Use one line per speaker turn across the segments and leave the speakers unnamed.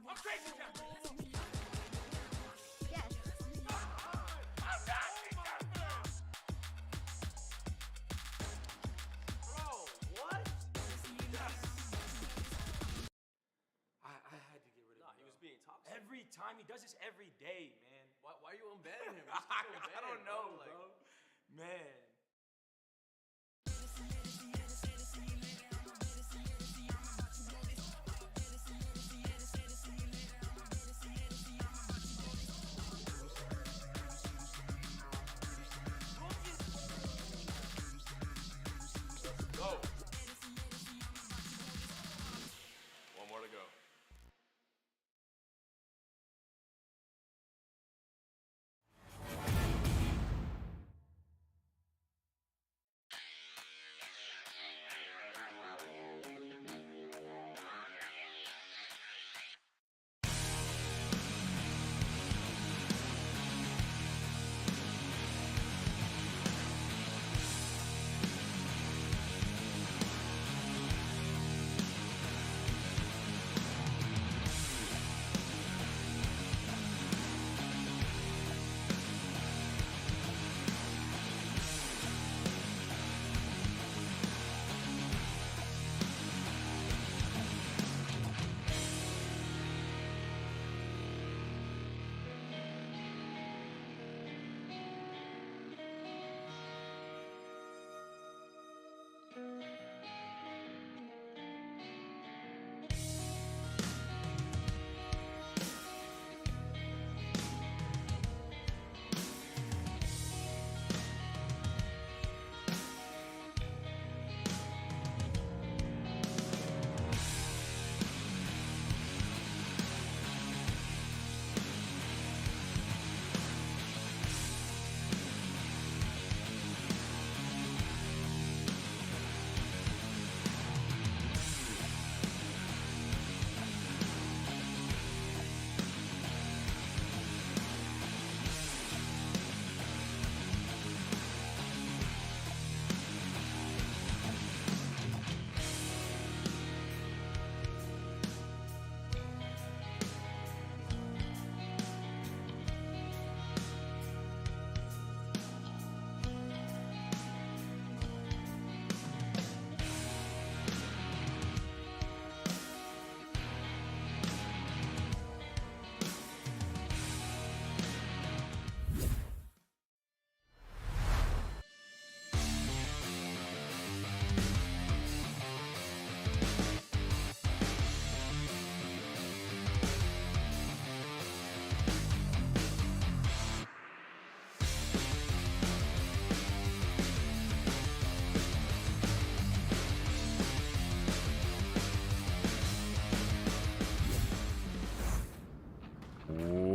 I'm crazy jumping.
Yes.
I'm not jumping. Bro, what? I had to get rid of him.
He was being toxic.
Every time he does this every day, man.
Why are you unbanning him? Just keep
I
unbanning
don't
him,
know,
Like,
bro. Man.
go. One more to go.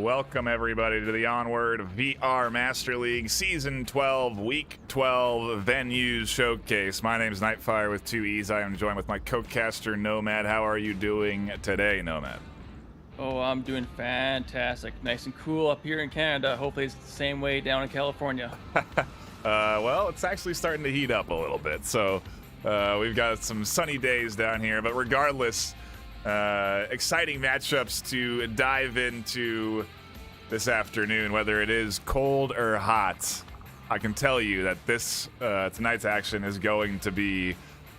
Welcome, everybody, to the Onward VR Master League Season 12, Week 12 Venues Showcase. My name is Nightfire with 2 E's. I am joined with my co-caster, Nomad. How are you doing today, Nomad?
Oh, I'm doing fantastic. Nice and cool up here in Canada. Hopefully it's the same way down in California.
Well, it's actually starting to heat up a little bit, so we've got some sunny days down here. But regardless, exciting matchups to dive into this afternoon, whether it is cold or hot. I can tell you that this tonight's action is going to be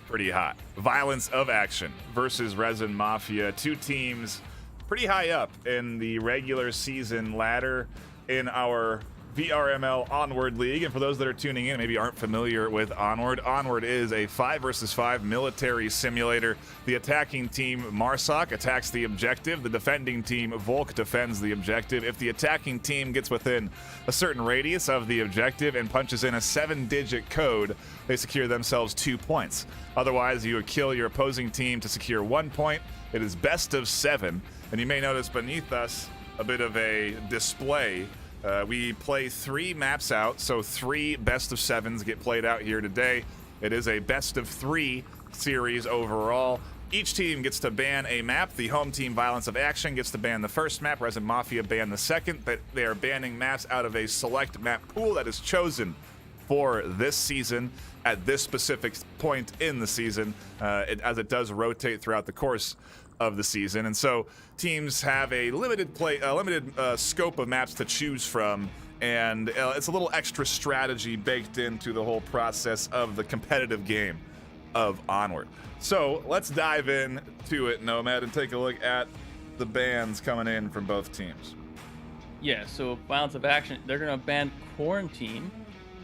pretty hot. Violence of Action versus Resin Mafia, two teams pretty high up in the regular season ladder in our VRML Onward League. And for those that are tuning in, maybe aren't familiar with Onward, Onward is a 5 versus 5 military simulator. The attacking team, Marsoc, attacks the objective. The defending team, Volk, defends the objective. If the attacking team gets within a certain radius of the objective and punches in a 7-digit code, they secure themselves 2 points. Otherwise, you would kill your opposing team to secure 1 point. It is best of 7. And you may notice beneath us a bit of a display. We play 3 maps out, so 3 best of 7s get played out here today. It is a best of 3 series overall. Each team gets to ban a map. The home team, Violence of Action, gets to ban the first map. Resin Mafia ban the second. But they are banning maps out of a select map pool that is chosen for this season at this specific point in the season, as it does rotate throughout the course. of the season, and so teams have a limited scope of maps to choose from, and it's a little extra strategy baked into the whole process of the competitive game of Onward. So let's dive in to it, Nomad, and take a look at the bans coming in from both teams.
Yeah, so Violence of Action, they're going to ban Quarantine,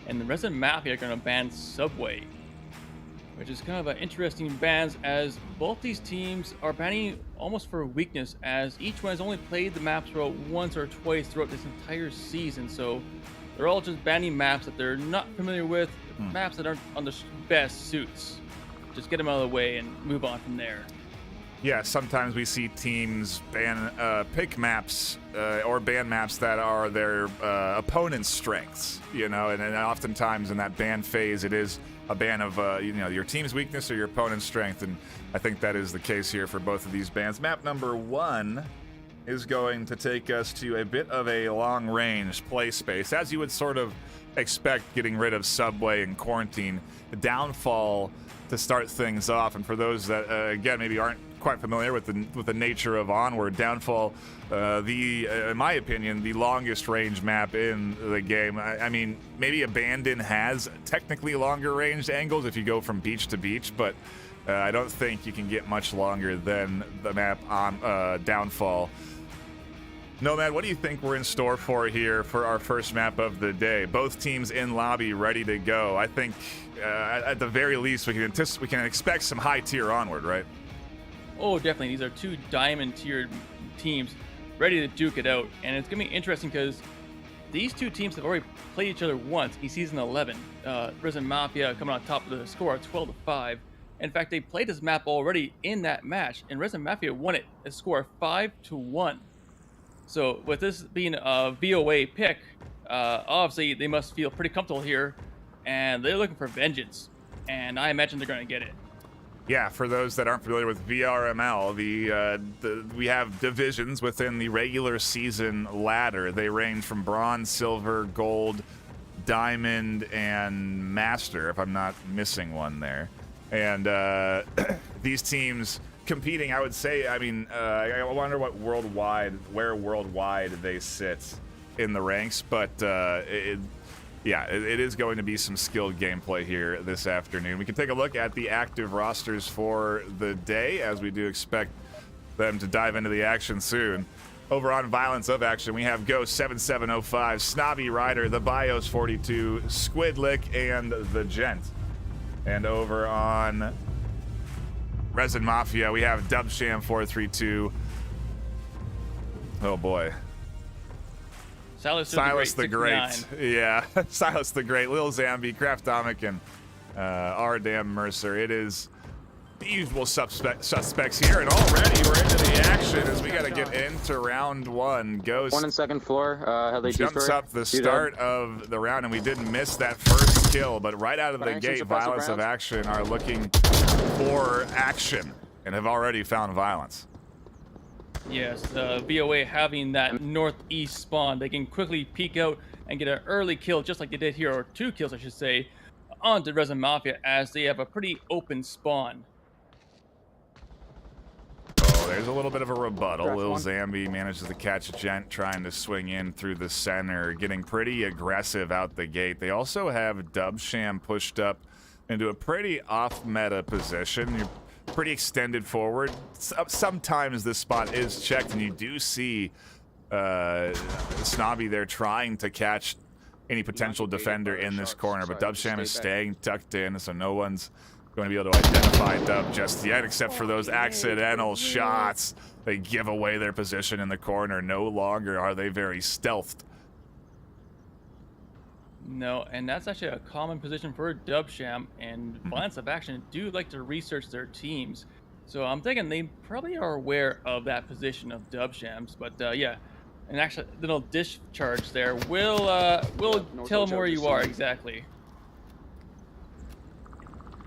and the Resident Mafia are going to ban Subway, which is kind of an interesting bans, as both these teams are banning almost for weakness, as each one has only played the maps throughout once or twice throughout this entire season. So they're all just banning maps that they're not familiar with, maps that aren't on the best suits. Just get them out of the way and move on from there.
Yeah, sometimes we see teams pick maps or ban maps that are their opponent's strengths, and oftentimes in that ban phase, it is a ban of your team's weakness or your opponent's strength, and I think that is the case here for both of these bans. Map number 1 is going to take us to a bit of a long-range play space, as you would sort of expect, getting rid of Subway and Quarantine. The Downfall to start things off, and for those that again maybe aren't quite familiar with the nature of Onward, Downfall, in my opinion, the longest range map in the game. I mean, maybe Abandon has technically longer ranged angles if you go from beach to beach, but I don't think you can get much longer than the map on Downfall. Nomad, what do you think we're in store for here for our first map of the day? Both teams in lobby, ready to go. I think at the very least we can expect some high tier Onward, right?
Oh, definitely. These are two diamond-tiered teams ready to duke it out. And it's going to be interesting because these two teams have already played each other once in Season 11. Resident Mafia coming on top of the score of 12-5. In fact, they played this map already in that match, and Resident Mafia won it a score of 5-1. So with this being a VOA pick, obviously they must feel pretty comfortable here, and they're looking for vengeance. And I imagine they're going to get it.
Yeah, for those that aren't familiar with VRML, we have divisions within the regular season ladder. They range from bronze, silver, gold, diamond, and master, if I'm not missing one there. And these teams competing, I would say, I mean, I wonder where worldwide they sit in the ranks, but it is going to be some skilled gameplay here this afternoon. We can take a look at the active rosters for the day, as we do expect them to dive into the action soon. Over on Violence of Action, we have Ghost 7705, Snobby Rider, the Bios 42, Squidlick, and the Gent. And over on Resin Mafia, we have Dubsham 432. Oh boy.
Silas
the Great. Yeah, Silas the Great, Lil Zambi, Craftomic, and R. Damn Mercer. It is the usual suspects here, and already we're into the action as we got to get into round 1. Ghost.
1 and second floor.
Jumps up the start of the round, and we did miss that first kill, but right out of the gate, Violence of Action are looking for action and have already found Violence.
Yes, VOA having that northeast spawn, they can quickly peek out and get an early kill, just like they did here, or 2 kills, I should say, onto Resin Mafia, as they have a pretty open spawn.
Oh, there's a little bit of a rebuttal. Lil Zambi manages to catch Gent trying to swing in through the center, getting pretty aggressive out the gate. They also have Dubsham pushed up into a pretty off-meta position. You're pretty extended forward. Sometimes this spot is checked, and you do see Snobby there trying to catch any potential defender in this corner, but Dubsham is staying tucked in, so no one's going to be able to identify Dub just yet, except for those accidental shots. They give away their position in the corner. No longer are they very stealthed.
No, and that's actually a common position for Dubsham, and Violence of Action do like to research their teams. So I'm thinking they probably are aware of that position of Dubsham's, but yeah, and actually little discharge there will tell them where you are exactly.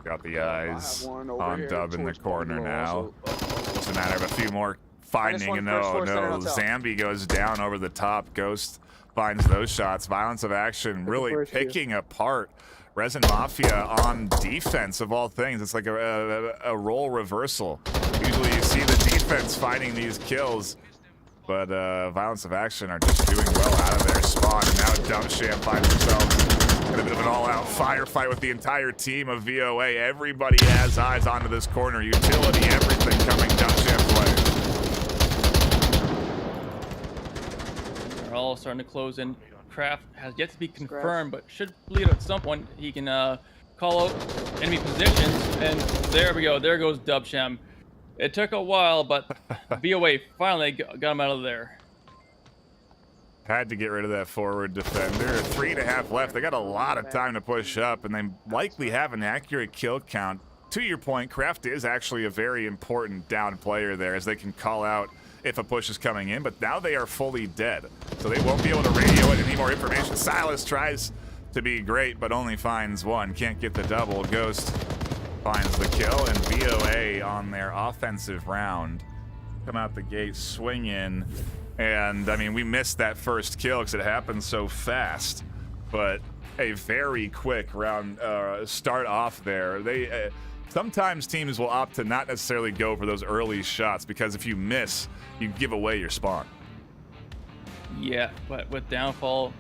Got the eyes on Dub in the corner now. It's a matter of a few more finding, and no, Zambi goes down over the top. Ghost finds those shots. Violence of Action really picking apart Resin Mafia on defense of all things. It's like a role reversal Usually you see the defense finding these kills, but Violence of Action are just doing well out of their spawn. And now Dumbsham finds themselves in a bit of an all-out firefight with the entire team of VOA. Everybody has eyes onto this corner. Utility, everything coming Dumbsham's way.
They're all starting to close in. Kraft has yet to be confirmed, but should bleed at some point. He can call out enemy positions, and there we go. There goes Dubsham. It took a while, but VOA finally got him out of there.
Had to get rid of that forward defender. 3.5 left. They got a lot of time to push up, and they likely have an accurate kill count. To your point, Kraft is actually a very important down player there, as they can call out if a push is coming in, but now they are fully dead, so they won't be able to radio in any more information. Silas tries to be great, but only finds one. Can't get the double. Ghost finds the kill, and VOA on their offensive round come out the gate swinging. And I mean, we missed that first kill because it happened so fast, but a very quick round start off there. They sometimes teams will opt to not necessarily go for those early shots, because if you miss, you give away your spawn.
Yeah, but with Downfall,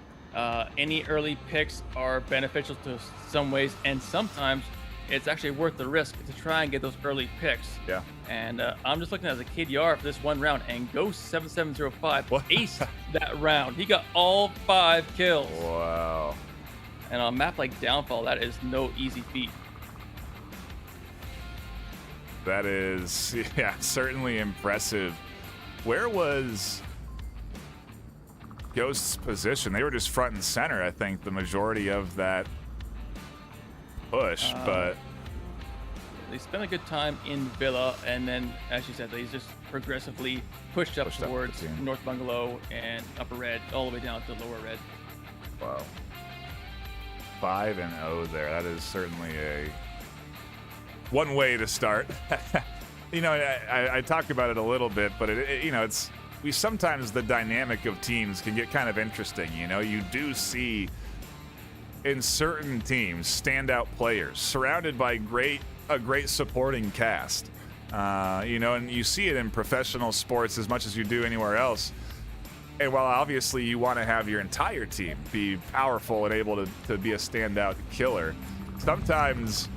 any early picks are beneficial to some ways, and sometimes it's actually worth the risk to try and get those early picks.
Yeah.
And I'm just looking at the KDR for this one round, and Ghost 7705 aced that round. He got all 5 kills.
Wow.
And on a map like Downfall, that is no easy feat.
That is, yeah, certainly impressive. Where was Ghost's position? They were just front and center, I think, the majority of that push, but
they spent a good time in Villa, and then, as you said, they just progressively pushed up towards North Bungalow and Upper Red, all the way down to Lower Red.
Wow. 5-0 there. That is certainly one way to start. You know, I talk about it a little bit, but you know, sometimes the dynamic of teams can get kind of interesting. You know, you do see in certain teams standout players surrounded by a great supporting cast. You know, and you see it in professional sports as much as you do anywhere else. And while obviously you want to have your entire team be powerful and able to be a standout killer, sometimes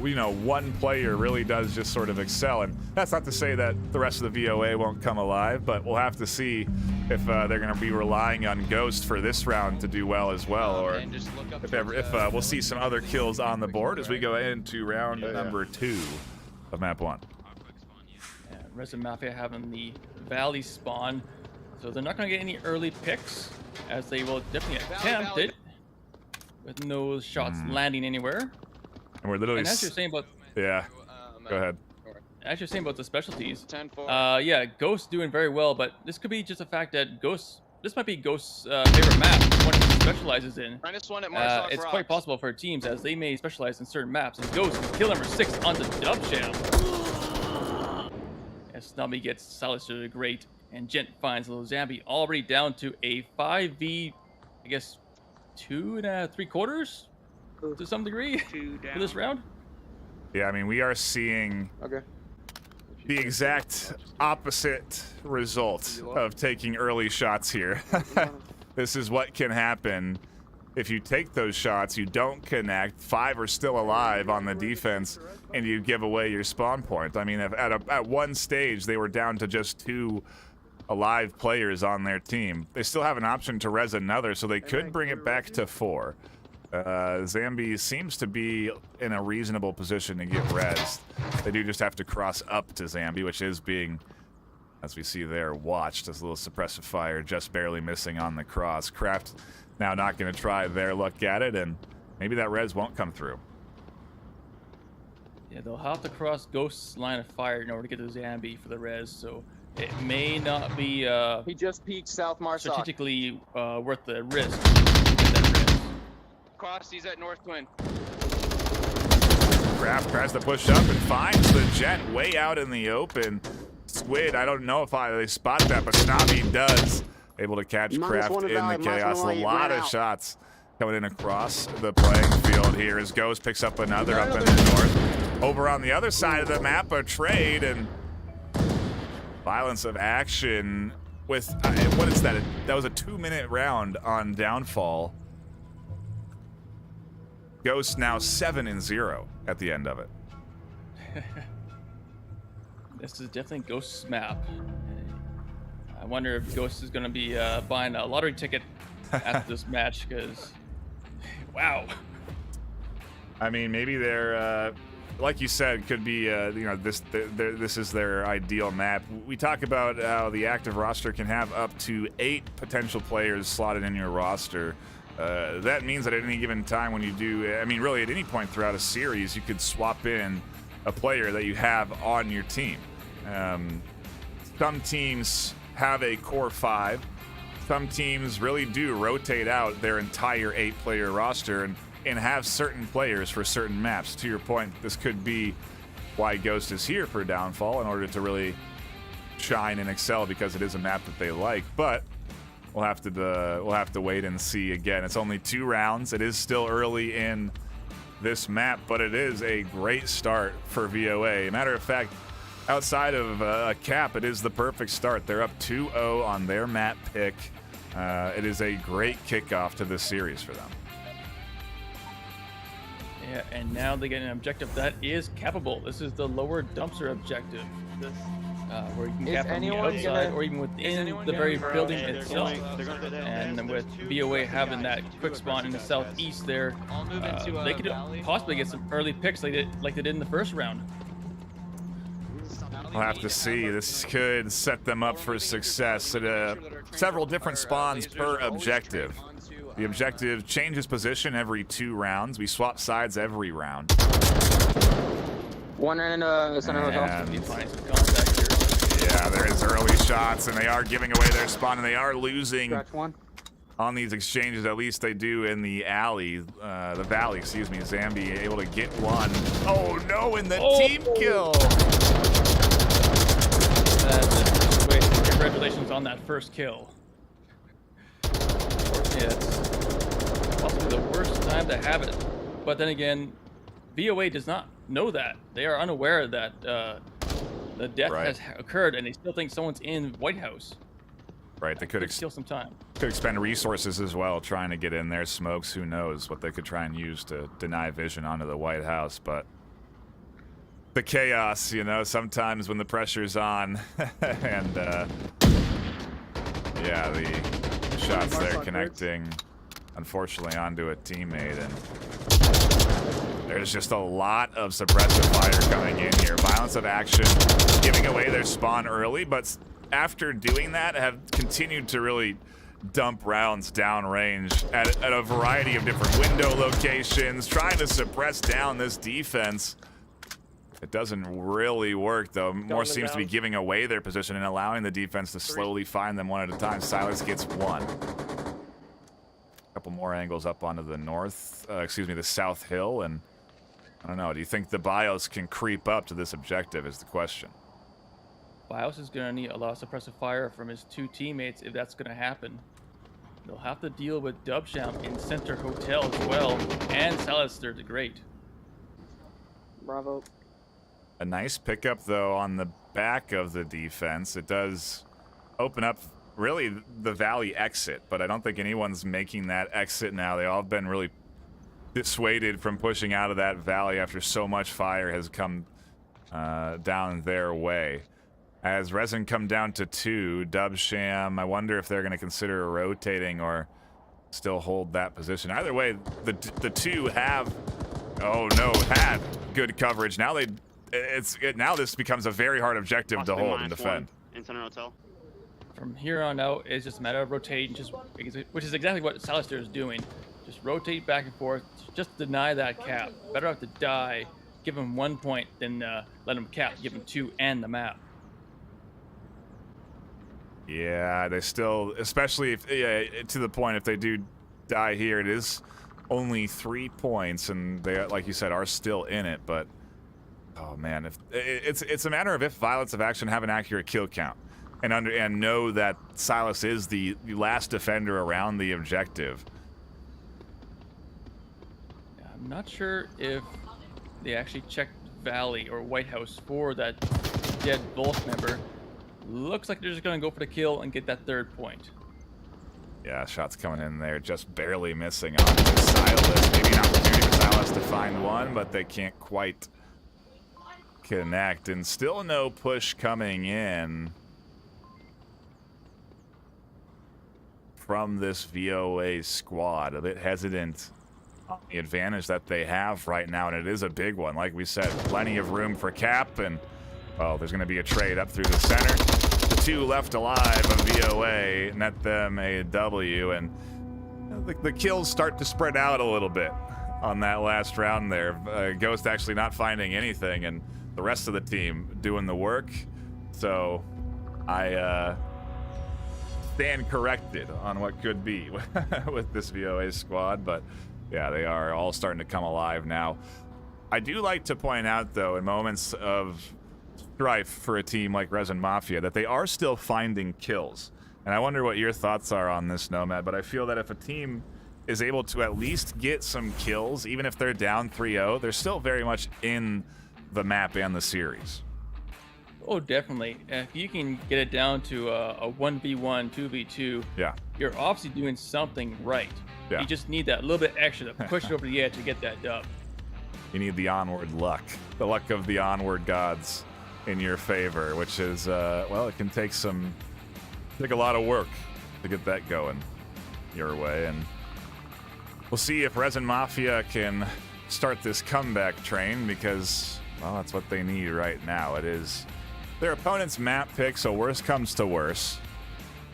you know, one player really does just sort of excel. And that's not to say that the rest of the VOA won't come alive, but we'll have to see if they're going to be relying on Ghost for this round to do well as well, or if we'll see some other kills on the board as we go into round number 2 of map 1.
Yeah, Resident Mafia having the Valley spawn, so they're not going to get any early picks, as they will definitely attempt it with no shots landing anywhere.
And we're literally.
And as you're saying about.
Yeah. Go ahead.
As you're saying about the specialties. Yeah, Ghost's doing very well, but this could be just a fact that this might be Ghost's favorite map, one he specializes in. It's quite possible for teams, as they may specialize in certain maps. And Ghost with kill number 6 on the Dubsham. As Snubby gets Silas to the Great, and Gent finds Lozambi already down to a 5v, I guess, 2 3/4 to some degree for this round.
Yeah, I mean, we are seeing the exact opposite result of taking early shots here. This is what can happen if you take those shots, you don't connect, 5 are still alive on the defense, and you give away your spawn point. I mean, at one stage, they were down to just 2 alive players on their team. They still have an option to res another, so they could bring it back to 4. Zambi seems to be in a reasonable position to get rezzed. They do just have to cross up to Zambi, which is being, as we see there, watched as a little suppressive fire, just barely missing on the cross. Kraft now not going to try their luck at it, and maybe that res won't come through.
Yeah, they'll have to cross Ghost's line of fire in order to get to Zambi for the res, so it may not be
he just peeked South Marsac.
Strategically worth the risk.
Cross, he's at North Twin.
Kraft tries to push up and finds the Gent way out in the open. Squid, I don't know if they spot that, but Snobby does. Able to catch Kraft in the chaos. A lot of shots coming in across the playing field here as Ghost picks up another up in the north. Over on the other side of the map, a trade and violence of action with, what is that? That was a 2-minute round on Downfall. Ghost now 7-0 at the end of it.
This is definitely Ghost's map. I wonder if Ghost is going to be buying a lottery ticket after this match, because, wow.
I mean, maybe they're, like you said, could be, this is their ideal map. We talk about how the active roster can have up to 8 potential players slotted in your roster. That means that at any given time when you do, I mean, really at any point throughout a series, you could swap in a player that you have on your team. Some teams have a core 5. Some teams really do rotate out their entire 8-player roster and have certain players for certain maps. To your point, this could be why Ghost is here for Downfall, in order to really shine and excel, because it is a map that they like. But we'll have to wait and see. Again, it's only 2 rounds. It is still early in this map, but it is a great start for VOA. Matter of fact, outside of a cap, it is the perfect start. They're up 2-0 on their map pick. It is a great kickoff to this series for them.
Yeah, and now they get an objective that is capable. This is the lower dumpster objective, where you can cap from the outside or even within the very building itself. And with VOA having that quick spawn in the southeast there, they could possibly get some early picks like they did in the first round.
We'll have to see. This could set them up for success at several different spawns per objective. The objective changes position every 2 rounds. We swap sides every round.
One in center hotel.
Yeah, there is early shots, and they are giving away their spawn, and they are losing on these exchanges. At least they do in the alley, the valley, excuse me. Zambi able to get one. Oh no, in the team kill.
Congratulations on that first kill. Yeah, it's possibly the worst time to have it. But then again, VOA does not know that. They are unaware that the death has occurred, and they still think someone's in White House.
Right, they could
steal some time.
Could expend resources as well, trying to get in there. Smokes, who knows what they could try and use to deny vision onto the White House. But the chaos, you know, sometimes when the pressure's on, and yeah, the shots there connecting, unfortunately, onto a teammate, and there's just a lot of suppressive fire coming in here. Violence of action, giving away their spawn early, but after doing that, have continued to really dump rounds downrange at a variety of different window locations, trying to suppress down this defense. It doesn't really work, though. More seems to be giving away their position and allowing the defense to slowly find them one at a time. Silas gets one. A couple more angles up onto the north, the south hill, and I don't know. Do you think the BIOS can creep up to this objective is the question.
BIOS is going to need a lot of suppressive fire from his 2 teammates if that's going to happen. They'll have to deal with Dubsham in Center Hotel as well, and Silas the Great.
Bravo.
A nice pickup, though, on the back of the defense. It does open up, really, the valley exit, but I don't think anyone's making that exit now. They all have been really dissuaded from pushing out of that valley after so much fire has come down their way. As Resin come down to 2, Dubsham, I wonder if they're going to consider rotating or still hold that position. Either way, the 2 have, had good coverage. Now now this becomes a very hard objective to hold and defend.
In Center Hotel.
From here on out, it's just a matter of rotating, which is exactly what Salister is doing. Just rotate back and forth, just deny that cap. Better have to die, give him 1 point, than let him cap, give him 2 and the map.
Yeah, they still, especially if, to the point, if they do die here, it is only 3 points, and they, like you said, are still in it, but oh man, if it's a matter of if Violence of Action have an accurate kill count and know that Silas is the last defender around the objective.
I'm not sure if they actually checked Valley or White House for that dead Volk member. Looks like they're just going to go for the kill and get that 3rd point.
Yeah, shots coming in there, just barely missing on the Silas. Maybe an opportunity for Silas to find one, but they can't quite connect. And still no push coming in from this VOA squad. A bit hesitant on the advantage that they have right now, and it is a big one. Like we said, plenty of room for Cap, and, well, there's going to be a trade up through the center. The 2 left alive of VOA net them a W, and the kills start to spread out a little bit on that last round there. Ghost actually not finding anything, and the rest of the team doing the work. So I stand corrected on what could be with this VOA squad, but yeah, they are all starting to come alive now. I do like to point out, though, in moments of strife for a team like Resin Mafia, that they are still finding kills. And I wonder what your thoughts are on this, Nomad, but I feel that if a team is able to at least get some kills, even if they're down 3-0, they're still very much in the map and the series.
Oh, definitely. If you can get it down to a 1v1, 2v2,
Yeah.
you're obviously doing something right.
Yeah.
You just need that little bit extra to push it over the edge to get that dub.
You need the Onward luck, the luck of the Onward gods in your favor, which is, well, it can take a lot of work to get that going your way. And we'll see if Resin Mafia can start this comeback train, because, well, that's what they need right now. It is their opponent's map pick, so worst comes to worst.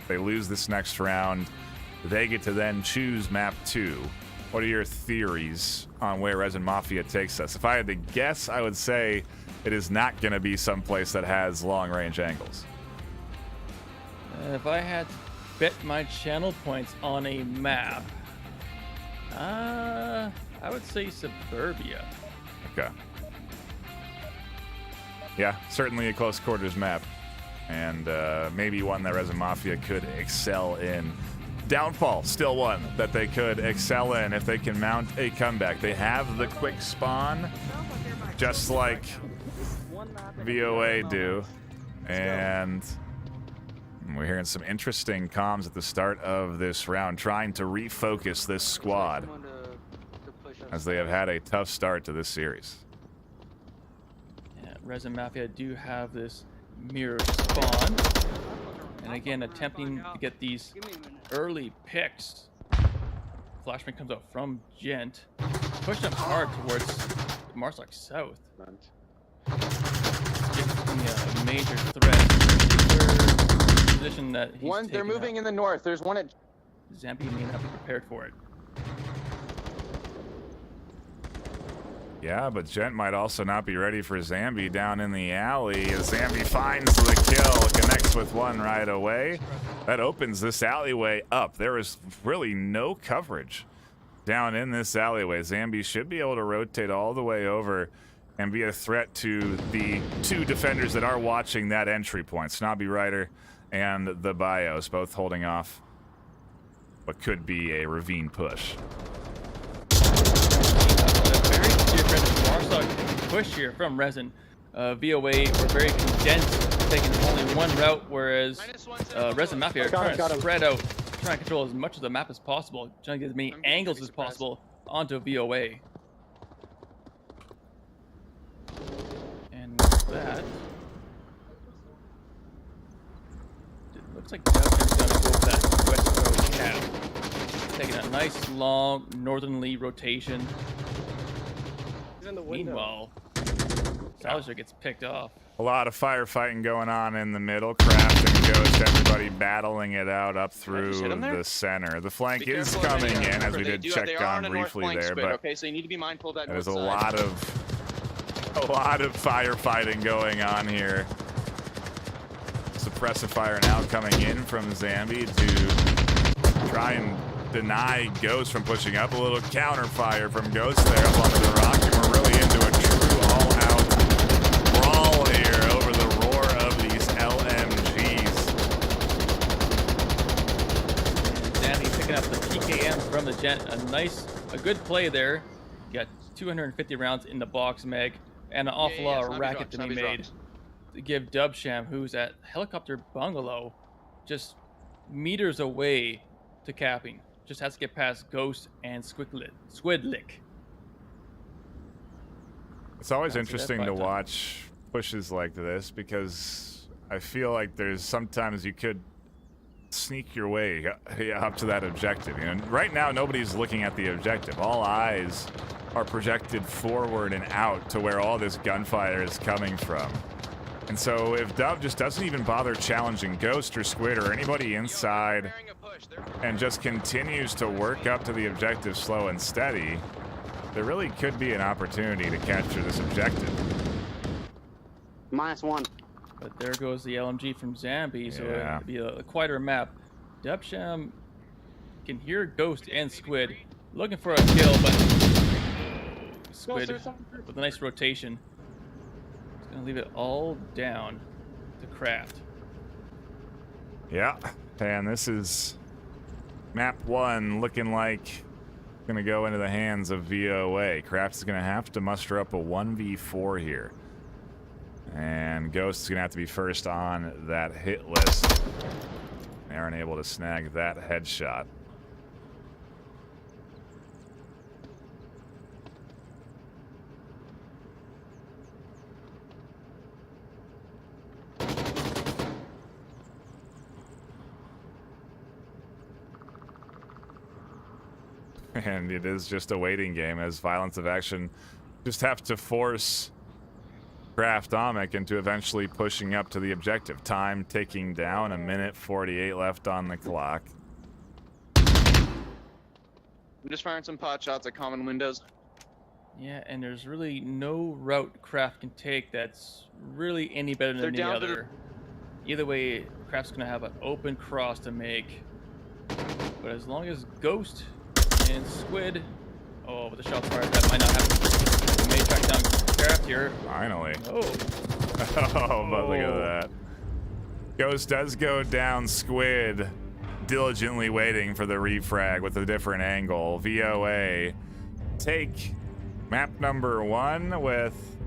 They lose this next round, they get to then choose map 2. What are your theories on where Resin Mafia takes us? If I had to guess, I would say it is not going to be someplace that has long-range angles.
If I had to bet my channel points on a map, I would say Suburbia.
Okay. Yeah, certainly a close quarters map, and maybe one that Resin Mafia could excel in. Downfall, still one that they could excel in if they can mount a comeback. They have the quick spawn, just like VOA do, and we're hearing some interesting comms at the start of this round, trying to refocus this squad as they have had a tough start to this series.
Yeah, Resin Mafia do have this mirror spawn, and again attempting to get these early picks. Flashman comes out from Gent, push them hard towards Marsoc South. A major threat. Position that he's
They're moving in the north. There's one at.
Zambi may not be prepared for it.
Yeah, but Gent might also not be ready for Zambi down in the alley. As Zambi finds the kill, connects with one right away. That opens this alleyway up. There is really no coverage down in this alleyway. Zambi should be able to rotate all the way over and be a threat to the 2 defenders that are watching that entry point. Snobby Rider and the Bios, both holding off what could be a ravine push.
Very different Marsoc push here from Resin. VOA were very condensed, taking only one route, whereas Resin Mafia are trying to spread out, trying to control as much of the map as possible, trying to get as many angles as possible onto VOA. And with that, it looks like Dustin's going to go with that West Road cap, taking a nice long northerly rotation. Meanwhile, Salazar gets picked off.
A lot of firefighting going on in the middle. Craft and Ghost, everybody battling it out up through the center. The flank is coming in, as we did check on briefly there, but
okay, so you need to be mindful of that.
there's a lot of firefighting going on here. Suppressive fire now coming in from Zambi to try and deny Ghost from pushing up. A little counter fire from Ghost there up onto the rock, and we're really into a true all-out brawl here over the roar of these LMGs.
Zambi picking up the PKM from the Gent. A good play there. Got 250 rounds in the box, Meg. and an awful lot of
Snobby
racket
dropped,
to be
Snobby
made
dropped.
to give Dubsham, who's at Helicopter Bungalow, just meters away to capping. Just has to get past Ghost and Squidlick.
It's always
Fancy that
interesting to
5 times.
watch pushes like this because I feel like there's sometimes you could sneak your way up to that objective. You know, right now nobody's looking at the objective. All eyes are projected forward and out to where all this gunfire is coming from. And so if Dub just doesn't even bother challenging Ghost or Squid or anybody inside and just continues to work up to the objective slow and steady, there really could be an opportunity to capture this objective.
-1.
But there goes the LMG from Zambi, so
Yeah.
it'll be a quieter map. Dubsham can hear Ghost and Squid looking for a kill, but Squid with a nice rotation. He's gonna leave it all down to Kraft.
Yeah, and this is map 1 looking like gonna go into the hands of VOA. Kraft is gonna have to muster up a 1v4 here. And Ghost is gonna have to be first on that hit list. They aren't able to snag that headshot. And it is just a waiting game as Violence of Action just have to force Kraft Amic into eventually pushing up to the objective. Time ticking down, 1:48 left on the clock.
I'm just firing some pot shots at common windows.
Yeah, and there's really no route Kraft can take that's really any better than
They're
the
down to
other. Either way, Kraft's gonna have an open cross to make. But as long as Ghost and Squid, oh, with the shots fired, that might not happen. They may track down Kraft here.
Finally.
Oh,
Oh, but look at that. Ghost does go down. Squid diligently waiting for the refrag with a different angle. VOA take map number 1 with,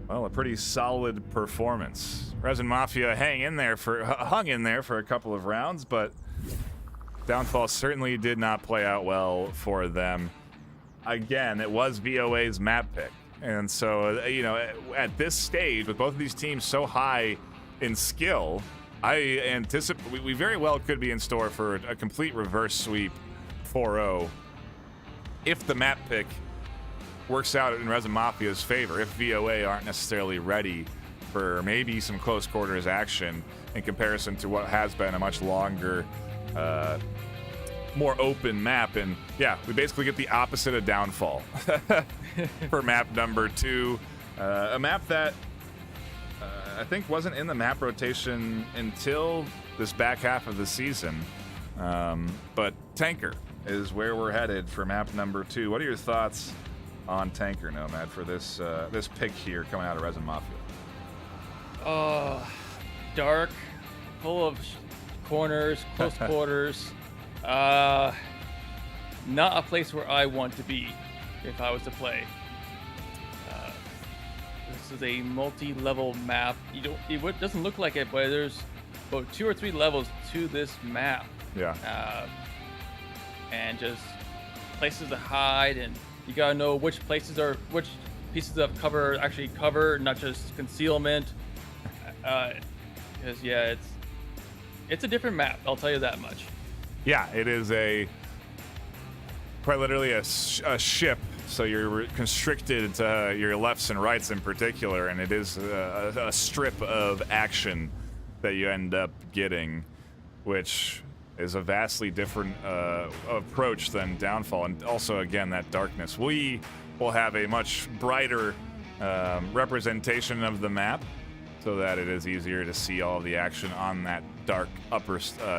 well, a pretty solid performance. Resin Mafia hung in there for a couple of rounds, but Downfall certainly did not play out well for them. Again, it was VOA's map pick. And so, you know, at this stage, with both of these teams so high in skill, I anticipate we very well could be in store for a complete reverse sweep 4-0 if the map pick works out in Resin Mafia's favor, if VOA aren't necessarily ready for maybe some close quarters action in comparison to what has been a much longer, more open map. And yeah, we basically get the opposite of Downfall for map number 2. A map that I think wasn't in the map rotation until this back half of the season. But Tanker is where we're headed for map number 2. What are your thoughts on Tanker, Nomad, for this this pick here coming out of Resin Mafia?
Dark, full of corners, close quarters. Not a place where I want to be if I was to play. This is a multi-level map. It doesn't look like it, but there's about 2 or 3 levels to this map.
Yeah.
And just places to hide, and you gotta know which pieces of cover actually cover, not just concealment. Because yeah, it's a different map. I'll tell you that much.
Yeah, it is quite literally a ship. So you're constricted to your lefts and rights in particular, and it is a strip of action that you end up getting, which is a vastly different approach than Downfall. And also, again, that darkness. We will have a much brighter representation of the map so that it is easier to see all of the action on that dark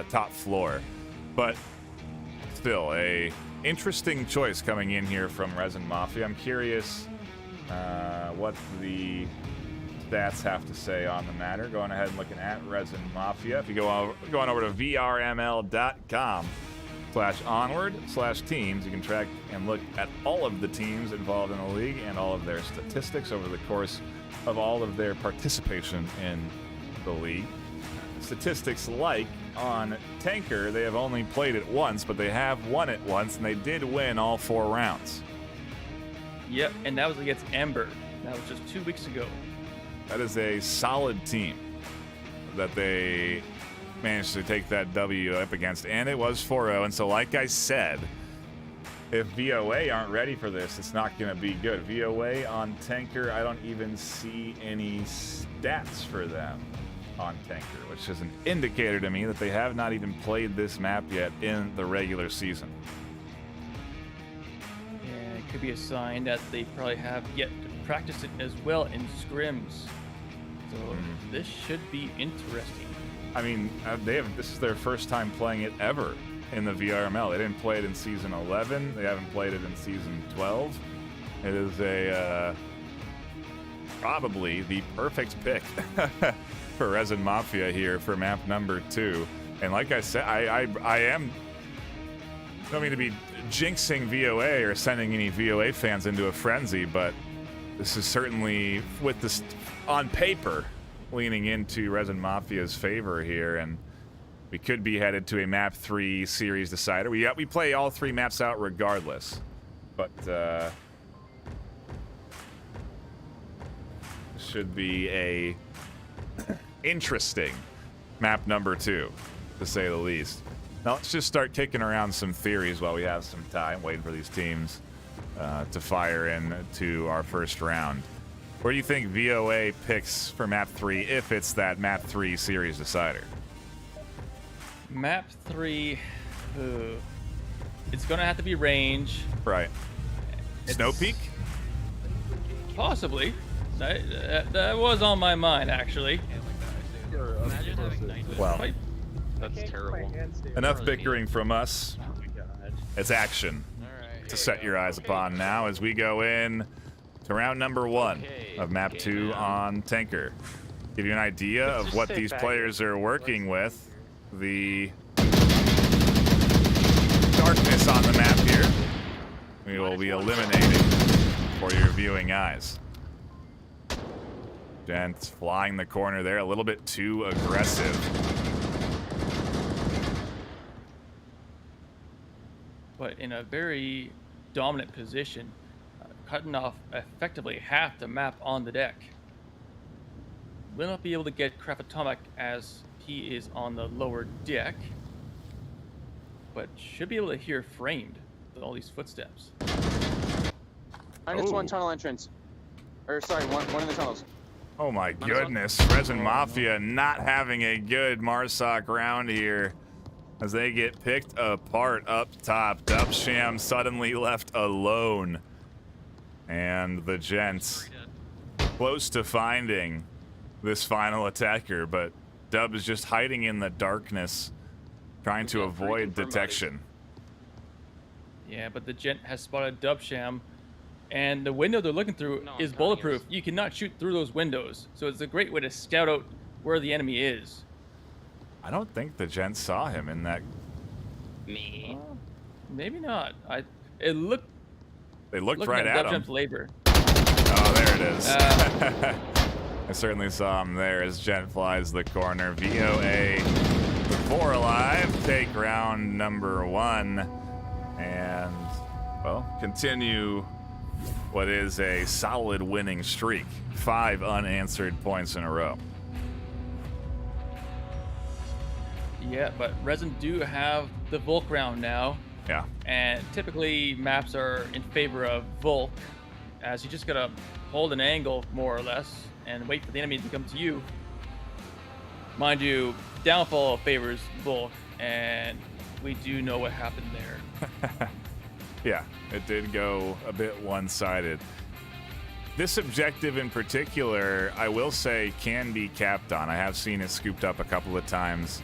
top floor. But still, a interesting choice coming in here from Resin Mafia. I'm curious what the stats have to say on the matter. Going ahead and looking at Resin Mafia. If you go on over to VRML.com, YouTube.com/Onward/teams. You can track and look at all of the teams involved in the league and all of their statistics over the course of all of their participation in the league. Statistics like on Tanker, they have only played it once, but they have won it once, and they did win all 4 rounds.
Yep, and that was against Ember. That was just 2 weeks ago.
That is a solid team that they managed to take that W up against, and it was 4-0. And so, like I said, if VOA aren't ready for this, it's not going to be good. VOA on Tanker, I don't even see any stats for them on Tanker, which is an indicator to me that they have not even played this map yet in the regular season.
Yeah, it could be a sign that they probably have yet to practice it as well in scrims. So this should be interesting.
I mean, this is their first time playing it ever in the VRML. They didn't play it in Season 11. They haven't played it in Season 12. It is probably the perfect pick for Resin Mafia here for map number 2. And like I said, I don't mean to be jinxing VOA or sending any VOA fans into a frenzy, but this is certainly, with this on paper, leaning into Resin Mafia's favor here, and we could be headed to a map 3 series decider. We play all 3 maps out regardless, but should be a interesting map number 2, to say the least. Now let's just start kicking around some theories while we have some time, waiting for these teams to fire into our first round. Where do you think VOA picks for map 3 if it's that map 3 series decider?
Map 3, it's going to have to be range.
Right. Snow Peak?
Possibly. That was on my mind, actually.
Well,
That's terrible.
enough bickering from us.
Oh my god.
It's action to set your eyes upon now as we go in to round number 1 of map 2 on Tanker. Give you an idea of what these players are working with. The darkness on the map here, we will be eliminating for your viewing eyes. Gents flying the corner there, a little bit too aggressive.
But in a very dominant position, cutting off effectively half the map on the deck. Will not be able to get Krafatomic as he is on the lower deck, but should be able to hear framed with all these footsteps.
Minus 1 tunnel entrance. Or sorry, one in the tunnels.
Oh my goodness, Resin Mafia not having a good Marsoc round here as they get picked apart up top. Dubsham suddenly left alone. And the gents close to finding this final attacker, but Dub is just hiding in the darkness, trying to avoid detection.
Yeah, but the gent has spotted Dubsham, and the window they're looking through is bulletproof. You cannot shoot through those windows, so it's a great way to scout out where the enemy is.
I don't think the gent saw him in that.
Maybe not. It looked.
They looked
Looking
right at him.
Dubsham's labor.
Oh, there it is. I certainly saw him there as Gent flies the corner. VOA, the 4 alive, take round number 1. And, well, continue what is a solid winning streak. 5 unanswered points in a row.
Yeah, but Resin do have the Volk round now.
Yeah.
And typically maps are in favor of Volk, as you just gotta hold an angle more or less and wait for the enemy to come to you. Mind you, Downfall favors Volk, and we do know what happened there.
Yeah, it did go a bit one-sided. This objective in particular, I will say, can be capped on. I have seen it scooped up a couple of times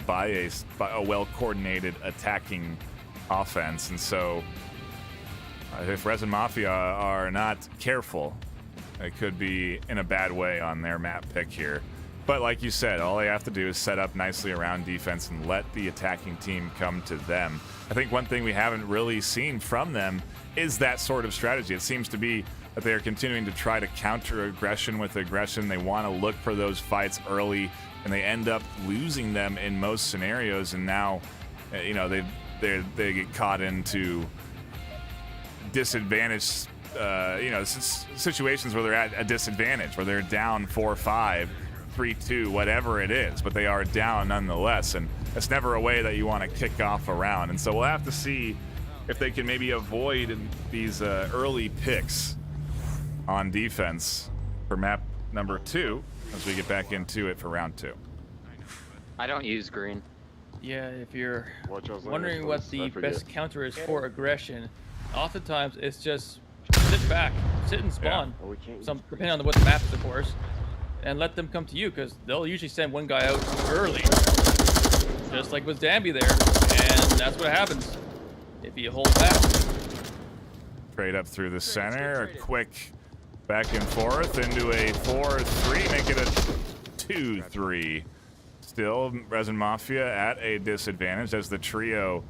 by a well-coordinated attacking offense, and so if Resin Mafia are not careful, it could be in a bad way on their map pick here. But like you said, all they have to do is set up nicely around defense and let the attacking team come to them. I think one thing we haven't really seen from them is that sort of strategy. It seems to be that they are continuing to try to counter aggression with aggression. They want to look for those fights early, and they end up losing them in most scenarios. And now, you know, they get caught into disadvantaged, you know, situations where they're at a disadvantage, where they're down 4-5, 3-2, whatever it is, but they are down nonetheless. And that's never a way that you want to kick off a round. And so we'll have to see if they can maybe avoid these early picks on defense for map number 2 as we get back into it for round 2.
I don't use green.
Yeah, if you're
Watch out,
wondering what the
I forget.
best counter is for aggression, oftentimes it's just sit back, sit and spawn.
Oh, we can't
Some
use
depending on what the map is, of course, and let them come to you because they'll usually send one guy out early, just like with Zambi there, and that's what happens if you hold back.
Trade up through the center, a quick back and forth into a 4-3, make it a 2-3. Still, Resin Mafia at a disadvantage as the trio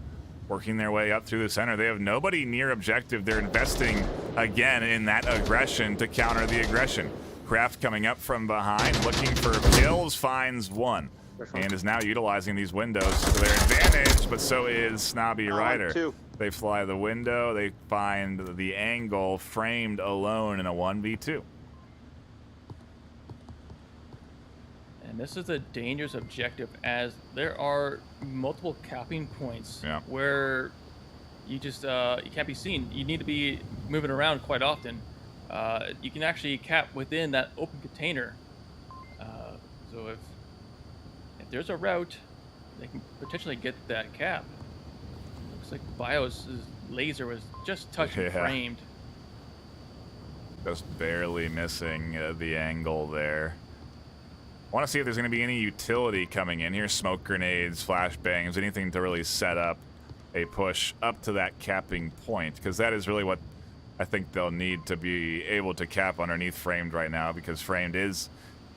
working their way up through the center. They have nobody near objective. They're investing again in that aggression to counter the aggression. Kraft coming up from behind, looking for kills, finds one, and is now utilizing these windows to their advantage, but so is Snobby Rider. They fly the window, they find the angle, framed alone in a 1v2.
And this is a dangerous objective as there are multiple capping points where you just you can't be seen. You need to be moving around quite often. You can actually cap within that open container. So if there's a route, they can potentially get that cap. Looks like Bios' laser was just touching framed.
Just barely missing the angle there. I want to see if there's going to be any utility coming in here. Smoke grenades, flashbangs, anything to really set up a push up to that capping point, because that is really what I think they'll need to be able to cap underneath framed right now, because framed is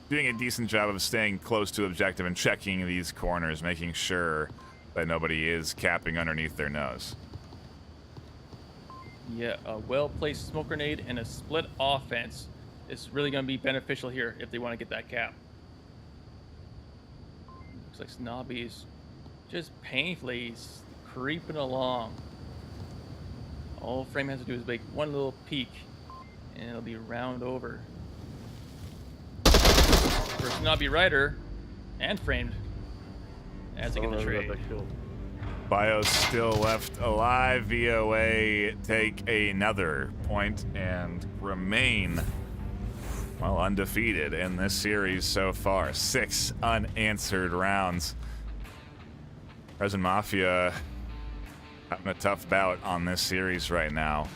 doing a decent job of staying close to objective and checking these corners, making sure that nobody is capping underneath their nose.
Yeah, a well-placed smoke grenade and a split offense is really going to be beneficial here if they want to get that cap. Looks like Snobby's just painfully creeping along. All Frame has to do is make one little peek, and it'll be round over. For Snobby Rider and Framed as they get the trade.
Bios still left alive. VOA take another point and remain, well, undefeated in this series so far. 6 unanswered rounds. Resin Mafia having a tough bout on this series right now.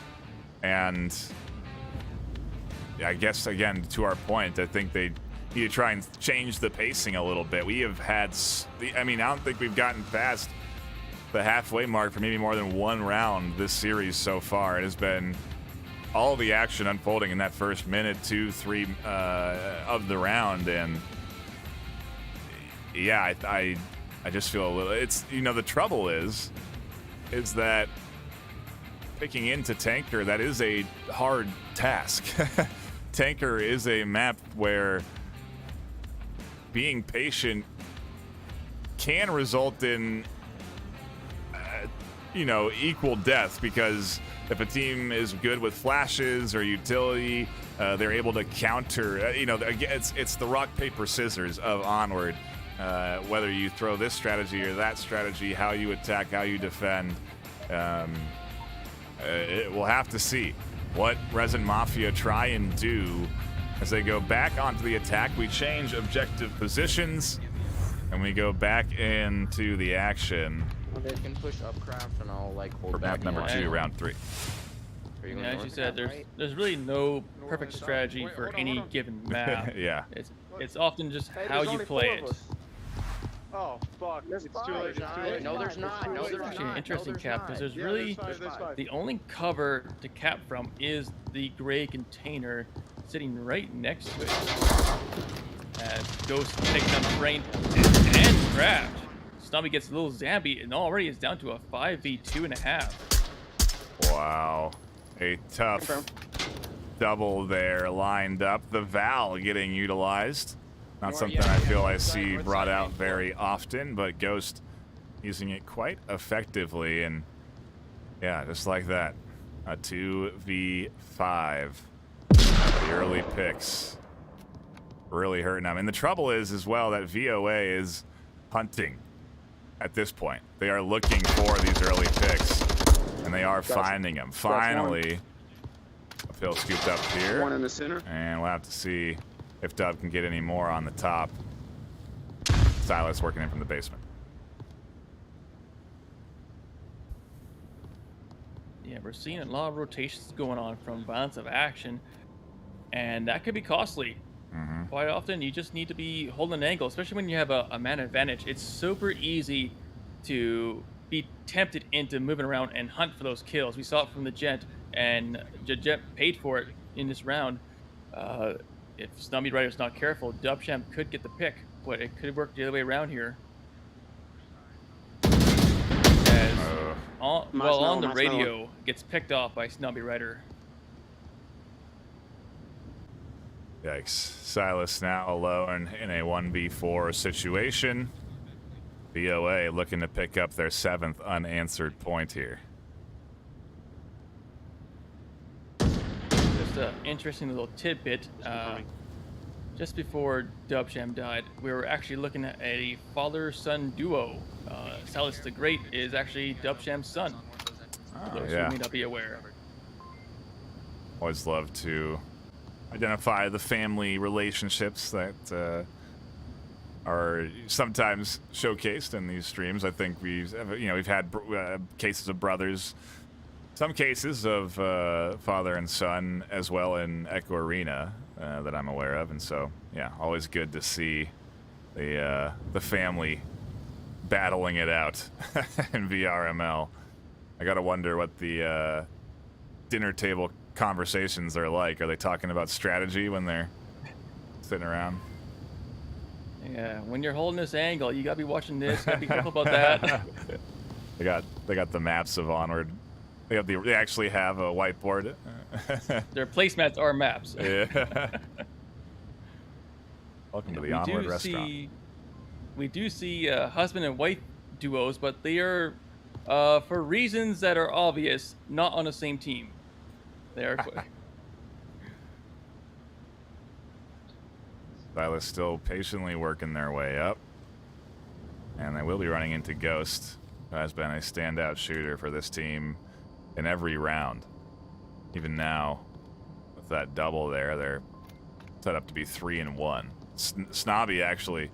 And I guess, again, to our point, I think they need to try and change the pacing a little bit. We have had, I mean, I don't think we've gotten past the halfway mark for maybe more than one round this series so far. It has been all the action unfolding in that first minute, 2, 3 of the round, and yeah, I just feel a little. It's, you know, the trouble is that picking into Tanker, that is a hard task. Tanker is a map where being patient can result in you know, equal death, because if a team is good with flashes or utility, they're able to counter. You know, it's the rock paper scissors of Onward. Whether you throw this strategy or that strategy, how you attack, how you defend, we'll have to see what Resin Mafia try and do as they go back onto the attack. We change objective positions and we go back into the action.
They can push up Kraft and I'll like hold
for
back.
map number 2, round 3.
Yeah, as you said, there's really no perfect strategy for any given map.
Yeah.
It's often just how you play it.
Oh, fuck. It's too late. It's too late.
No, there's not. No,
It's
there's
actually an
not.
interesting
No,
cap because there's
Yeah,
really
there's 5.
the only cover to cap from is the gray container sitting right next to it. as Ghost takes down the brain and trapped. Snobby gets a little Zambi and already is down to a 5v2.5.
Wow. A tough double there lined up. The Val getting utilized. Not something I feel I see brought out very often, but Ghost using it quite effectively. And yeah, just like that. A 2v5. The early picks really hurting them. And the trouble is as well that VOA is hunting at this point. They are looking for these early picks, and they are finding them. Finally, Phil scooped up here.
One in the center.
And we'll have to see if Dub can get any more on the top. Silas working in from the basement.
Yeah, we're seeing a lot of rotations going on from violence of action, and that could be costly. Quite often, you just need to be holding an angle, especially when you have a man advantage. It's super easy to be tempted into moving around and hunt for those kills. We saw it from the Gent, and Gent paid for it in this round. If Snubby Rider's not careful, Dubsham could get the pick, but it could work the other way around here. As on the radio, gets picked off by Snubby Rider.
Yikes. Silas now alone in a 1v4 situation. VOA looking to pick up their 7th unanswered point here.
Just an interesting little tidbit. Just before Dubsham died, we were actually looking at a father-son duo. Silas the Great is actually Dubsham's son. Those who may not be aware.
Always love to identify the family relationships that are sometimes showcased in these streams. I think we've had cases of brothers, some cases of father and son as well in Echo Arena that I'm aware of, and so yeah, always good to see the family battling it out in VRML. I gotta wonder what the dinner table conversations are like. Are they talking about strategy when they're sitting around?
Yeah, when you're holding this angle, you gotta be watching this. You gotta be careful about that.
They got the maps of Onward. They actually have a whiteboard.
Their placemats are maps.
Yeah. Welcome to the Onward restaurant.
We do see husband and wife duos, but they are, for reasons that are obvious, not on the same team. They are.
Silas still patiently working their way up. And they will be running into Ghost, who has been a standout shooter for this team in every round. Even now, with that double there, they're set up to be 3-1. Snobby, actually,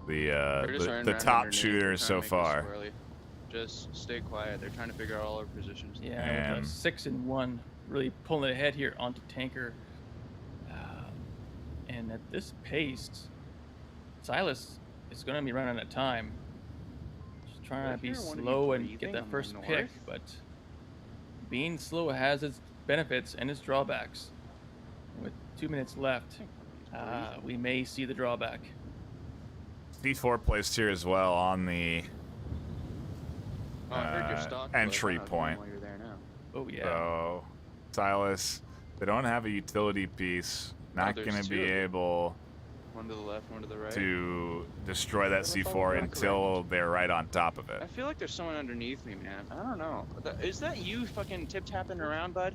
the top shooter so far.
Just stay quiet. They're trying to figure out all our positions.
Yeah, and 6-1. Really pulling it ahead here onto Tanker. And at this pace, Silas is going to be running out of time. Just trying to be slow and get that first pick, but being slow has its benefits and its drawbacks. With 2 minutes left, we may see the drawback.
D4 placed here as well on the entry point.
Oh, yeah.
So, Silas, they don't have a utility piece. Not going to be able
one to the left, one to the right.
To destroy that C4 until they're right on top of it.
I feel like there's someone underneath me, man. I don't know. Is that you fucking tip-tapping around, bud?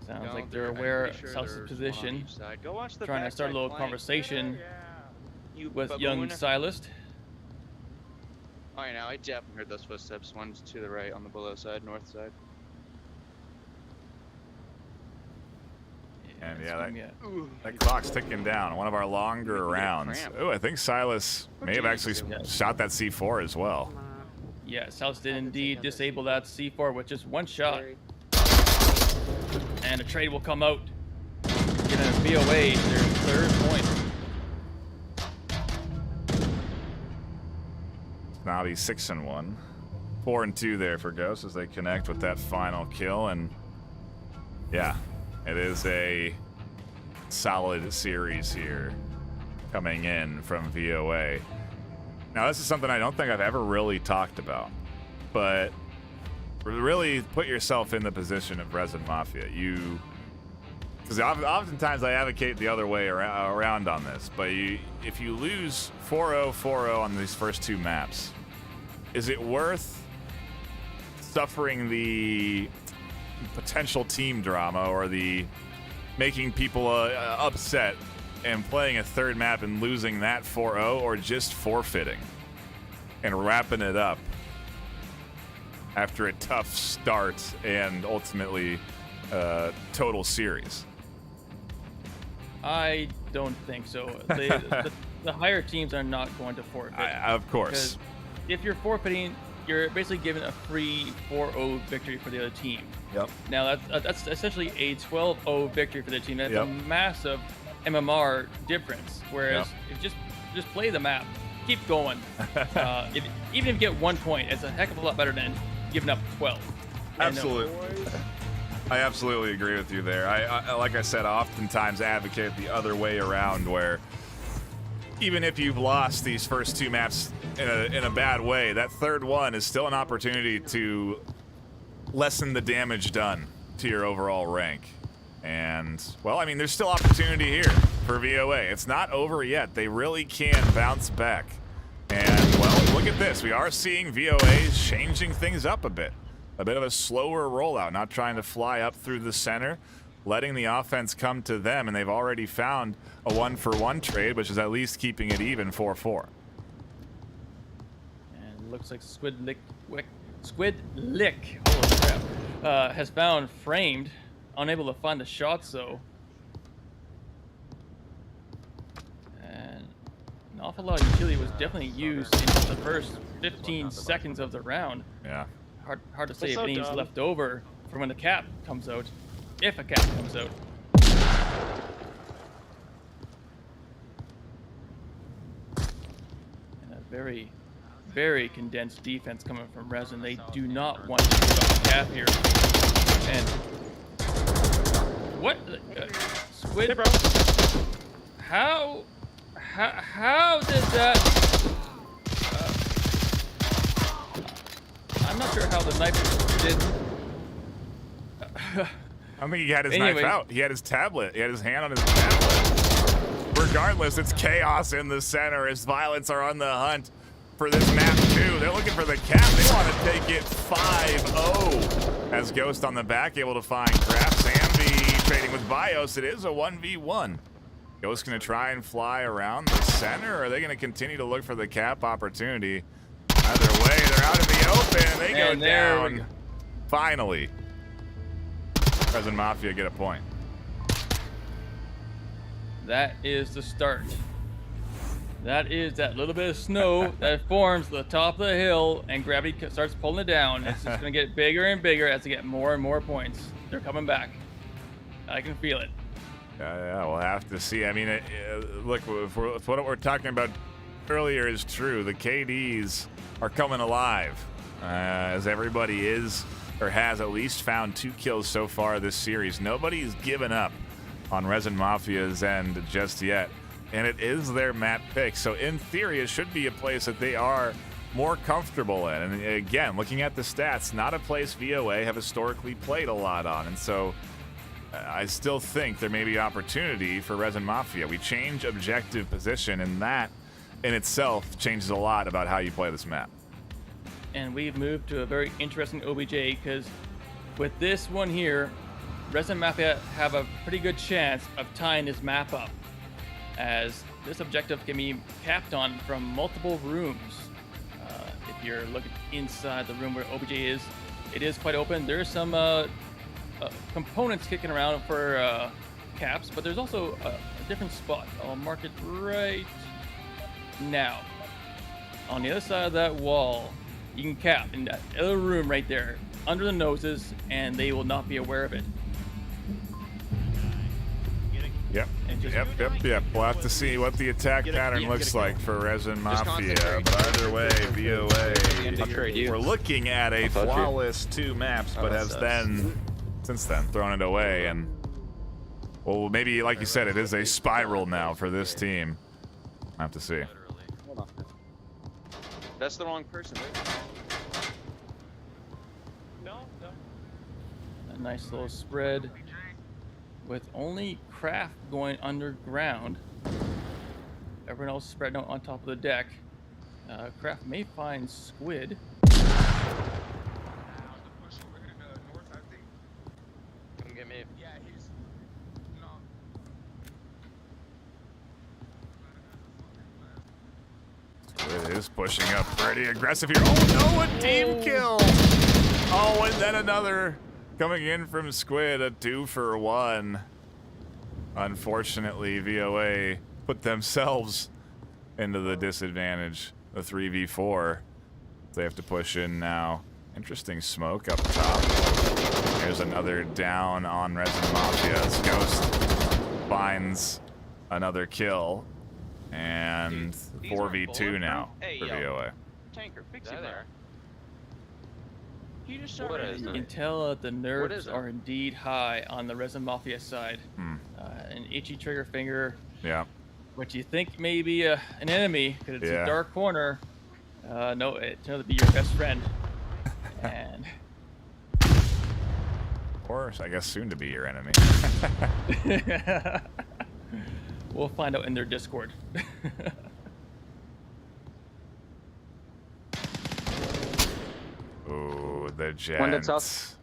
Sounds like they're aware of Silas' position.
Go watch the
trying to start a little conversation with young Silas.
Alright, now I definitely heard those footsteps. One's to the right on the below side, north side.
And yeah, that clock's ticking down. One of our longer rounds. Oh, I think Silas may have actually shot that C4 as well.
Yeah, Silas did indeed disable that C4 with just one shot. And a trade will come out. Gonna VOA their third point.
Snobby 6-1. 4-2 there for Ghost as they connect with that final kill. And yeah, it is a solid series here coming in from VOA. Now, this is something I don't think I've ever really talked about, but really put yourself in the position of Resin Mafia. Because oftentimes I advocate the other way around on this, but if you lose 4-0, 4-0 on these first two maps, is it worth suffering the potential team drama or the making people upset and playing a third map and losing that 4-0, or just forfeiting and wrapping it up after a tough start and ultimately total series?
I don't think so. The higher teams are not going to forfeit.
Of course.
Because if you're forfeiting, you're basically given a free 4-0 victory for the other team.
Yep.
Now that's essentially a 12-0 victory for the team. That's
Yep.
a massive MMR difference. Whereas if you just play the map, keep going. Even if you get 1 point, it's a heck of a lot better than giving up 12.
Absolutely. I absolutely agree with you there. I like I said, I oftentimes advocate the other way around, where even if you've lost these first two maps in a bad way, that third one is still an opportunity to lessen the damage done to your overall rank. And, well, I mean, there's still opportunity here for VOA. It's not over yet. They really can bounce back. And, well, look at this. We are seeing VOA changing things up a bit. A bit of a slower rollout, not trying to fly up through the center, letting the offense come to them, and they've already found a 1-for-1 trade, which is at least keeping it even 4-4.
And looks like Squid Lick, holy crap, has found Framed, unable to find the shots though. And an awful lot of utility was definitely used in the first 15 seconds of the round.
Yeah.
Hard to say
That's
if
so
anything's
dumb.
left over for when the cap comes out, if a cap comes out. And a very, very condensed defense coming from Resin. They do not want to give up the cap here. And what? Squid?
Hey, bro.
How did that? I'm not sure how the knife did.
I think he had his knife
Anyways.
out. He had his tablet. He had his hand on his tablet. Regardless, it's chaos in the center as Violets are on the hunt for this map too. They're looking for the cap. They want to take it 5-0. As Ghost on the back able to find Craft. Zambi trading with Bios. It is a 1v1. Ghost going to try and fly around the center, or are they going to continue to look for the cap opportunity? Either way, they're out in the open. They go
And there we
down.
go.
Finally. Resin Mafia get a point.
That is the start. That is that little bit of snow that forms at the top of the hill, and gravity starts pulling it down. It's just going to get bigger and bigger as they get more and more points. They're coming back. I can feel it.
Yeah, we'll have to see. I mean, look, if what we're talking about earlier is true, the KDs are coming alive, as everybody is or has at least found 2 kills so far this series. Nobody's given up on Resin Mafia's end just yet, and it is their map pick. So in theory, it should be a place that they are more comfortable in. And again, looking at the stats, not a place VOA have historically played a lot on, and so I still think there may be opportunity for Resin Mafia. We change objective position, and that in itself changes a lot about how you play this map.
And we've moved to a very interesting OBJ, because with this one here, Resin Mafia have a pretty good chance of tying this map up, as this objective can be capped on from multiple rooms. If you're looking inside the room where OBJ is, it is quite open. There's some components kicking around for caps, but there's also a different spot. I'll mark it right now. On the other side of that wall, you can cap in that other room right there, under the noses, and they will not be aware of it.
Yep. We'll have to see what the attack pattern looks like for Resin Mafia. But either way, VOA, we're looking at a flawless 2 maps, but has then, since then, thrown it away. And Well, maybe, like you said, it is a spiral now for this team. I have to see.
Hold on. That's the wrong person, right?
No.
A nice little spread with only Kraft going underground. Everyone else spread out on top of the deck. Kraft may find Squid.
Come get me.
Yeah, he's no.
It is pushing up pretty aggressive here. Oh no, a team kill! Oh, and then another coming in from Squid, a 2-for-1. Unfortunately, VOA put themselves into the disadvantage. The 3v4. They have to push in now. Interesting smoke up top. There's another down on Resin Mafia's Ghost finds another kill. And
Dude, these aren't
4v2
bulletproof.
now
Hey,
for
yo.
VOA.
Tanker, fix
Is
it
that
there. He just shot
What
right
is
into
You
me.
can tell that the
is
nerves
it?
are indeed high on the Resin Mafia side. An itchy trigger finger,
Yeah.
what you think may be an enemy, because it's
Yeah.
a dark corner. No, it turned out to be your best friend. And
Or, I guess, soon to be your enemy.
we'll find out in their Discord.
Ooh, the
One that's up.
Gents.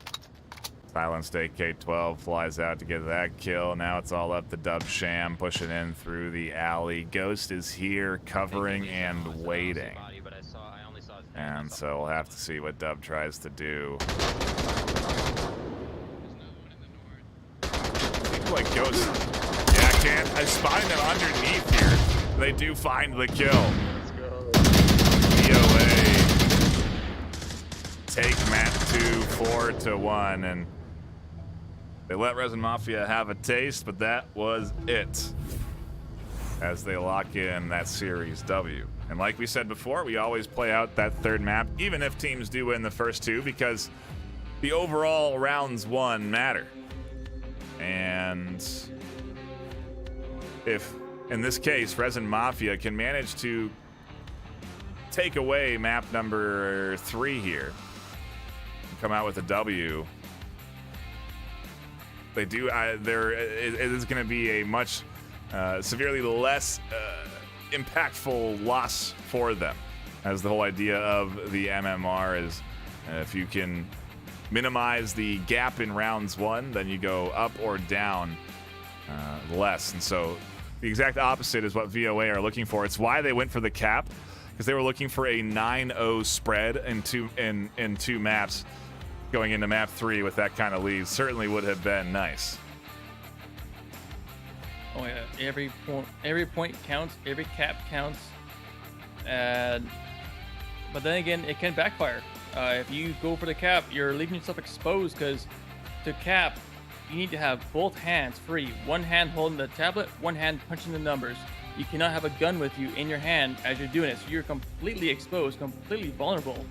Silenced AK-12 flies out to get that kill. Now it's all up to Dub Sham, pushing in through the alley. Ghost is here, covering and waiting. And so we'll have to see what Dub tries to do. Seems like Ghost... Yeah, I spy them underneath here. They do find the kill.
Let's go.
VOA take map 2 4-1, and they let Resin Mafia have a taste, but that was it as they lock in that Series W. And like we said before, we always play out that third map, even if teams do win the first two, because the overall rounds won matter. And if, in this case, Resin Mafia can manage to take away map number 3 here and come out with a W, they do. It is going to be a much severely less impactful loss for them, as the whole idea of the MMR is if you can minimize the gap in rounds 1, then you go up or down less. And so the exact opposite is what VOA are looking for. It's why they went for the cap, because they were looking for a 9-0 spread in two maps. Going into map 3 with that kind of lead certainly would have been nice.
Oh yeah, every point counts, every cap counts, and but then again, it can backfire. If you go for the cap, you're leaving yourself exposed, because to cap, you need to have both hands free. One hand holding the tablet, one hand punching the numbers. You cannot have a gun with you in your hand as you're doing it, so you're completely exposed, completely vulnerable.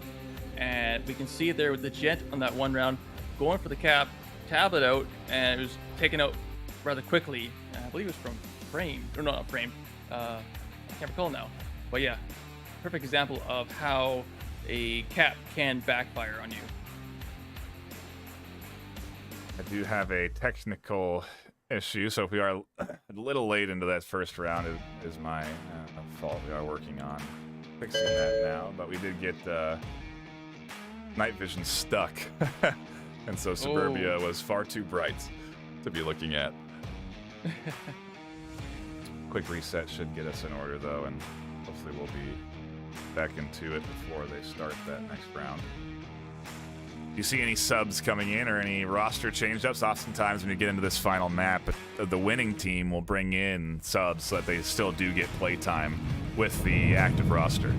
And we can see it there with the Gent on that one round, going for the cap, tablet out, and it was taken out rather quickly. I believe it was from Frame, or not Frame. I can't recall now. But yeah, perfect example of how a cap can backfire on you.
I do have a technical issue, so if we are a little late into that first round, it is my fault. We are working on fixing that now, but we did get night vision stuck, and so Suburbia was far too bright to be looking at. Quick reset should get us in order, though, and hopefully we'll be back into it before they start that next round. Do you see any subs coming in or any roster change-ups? Oftentimes when you get into this final map, the winning team will bring in subs so that they still do get playtime with the active roster.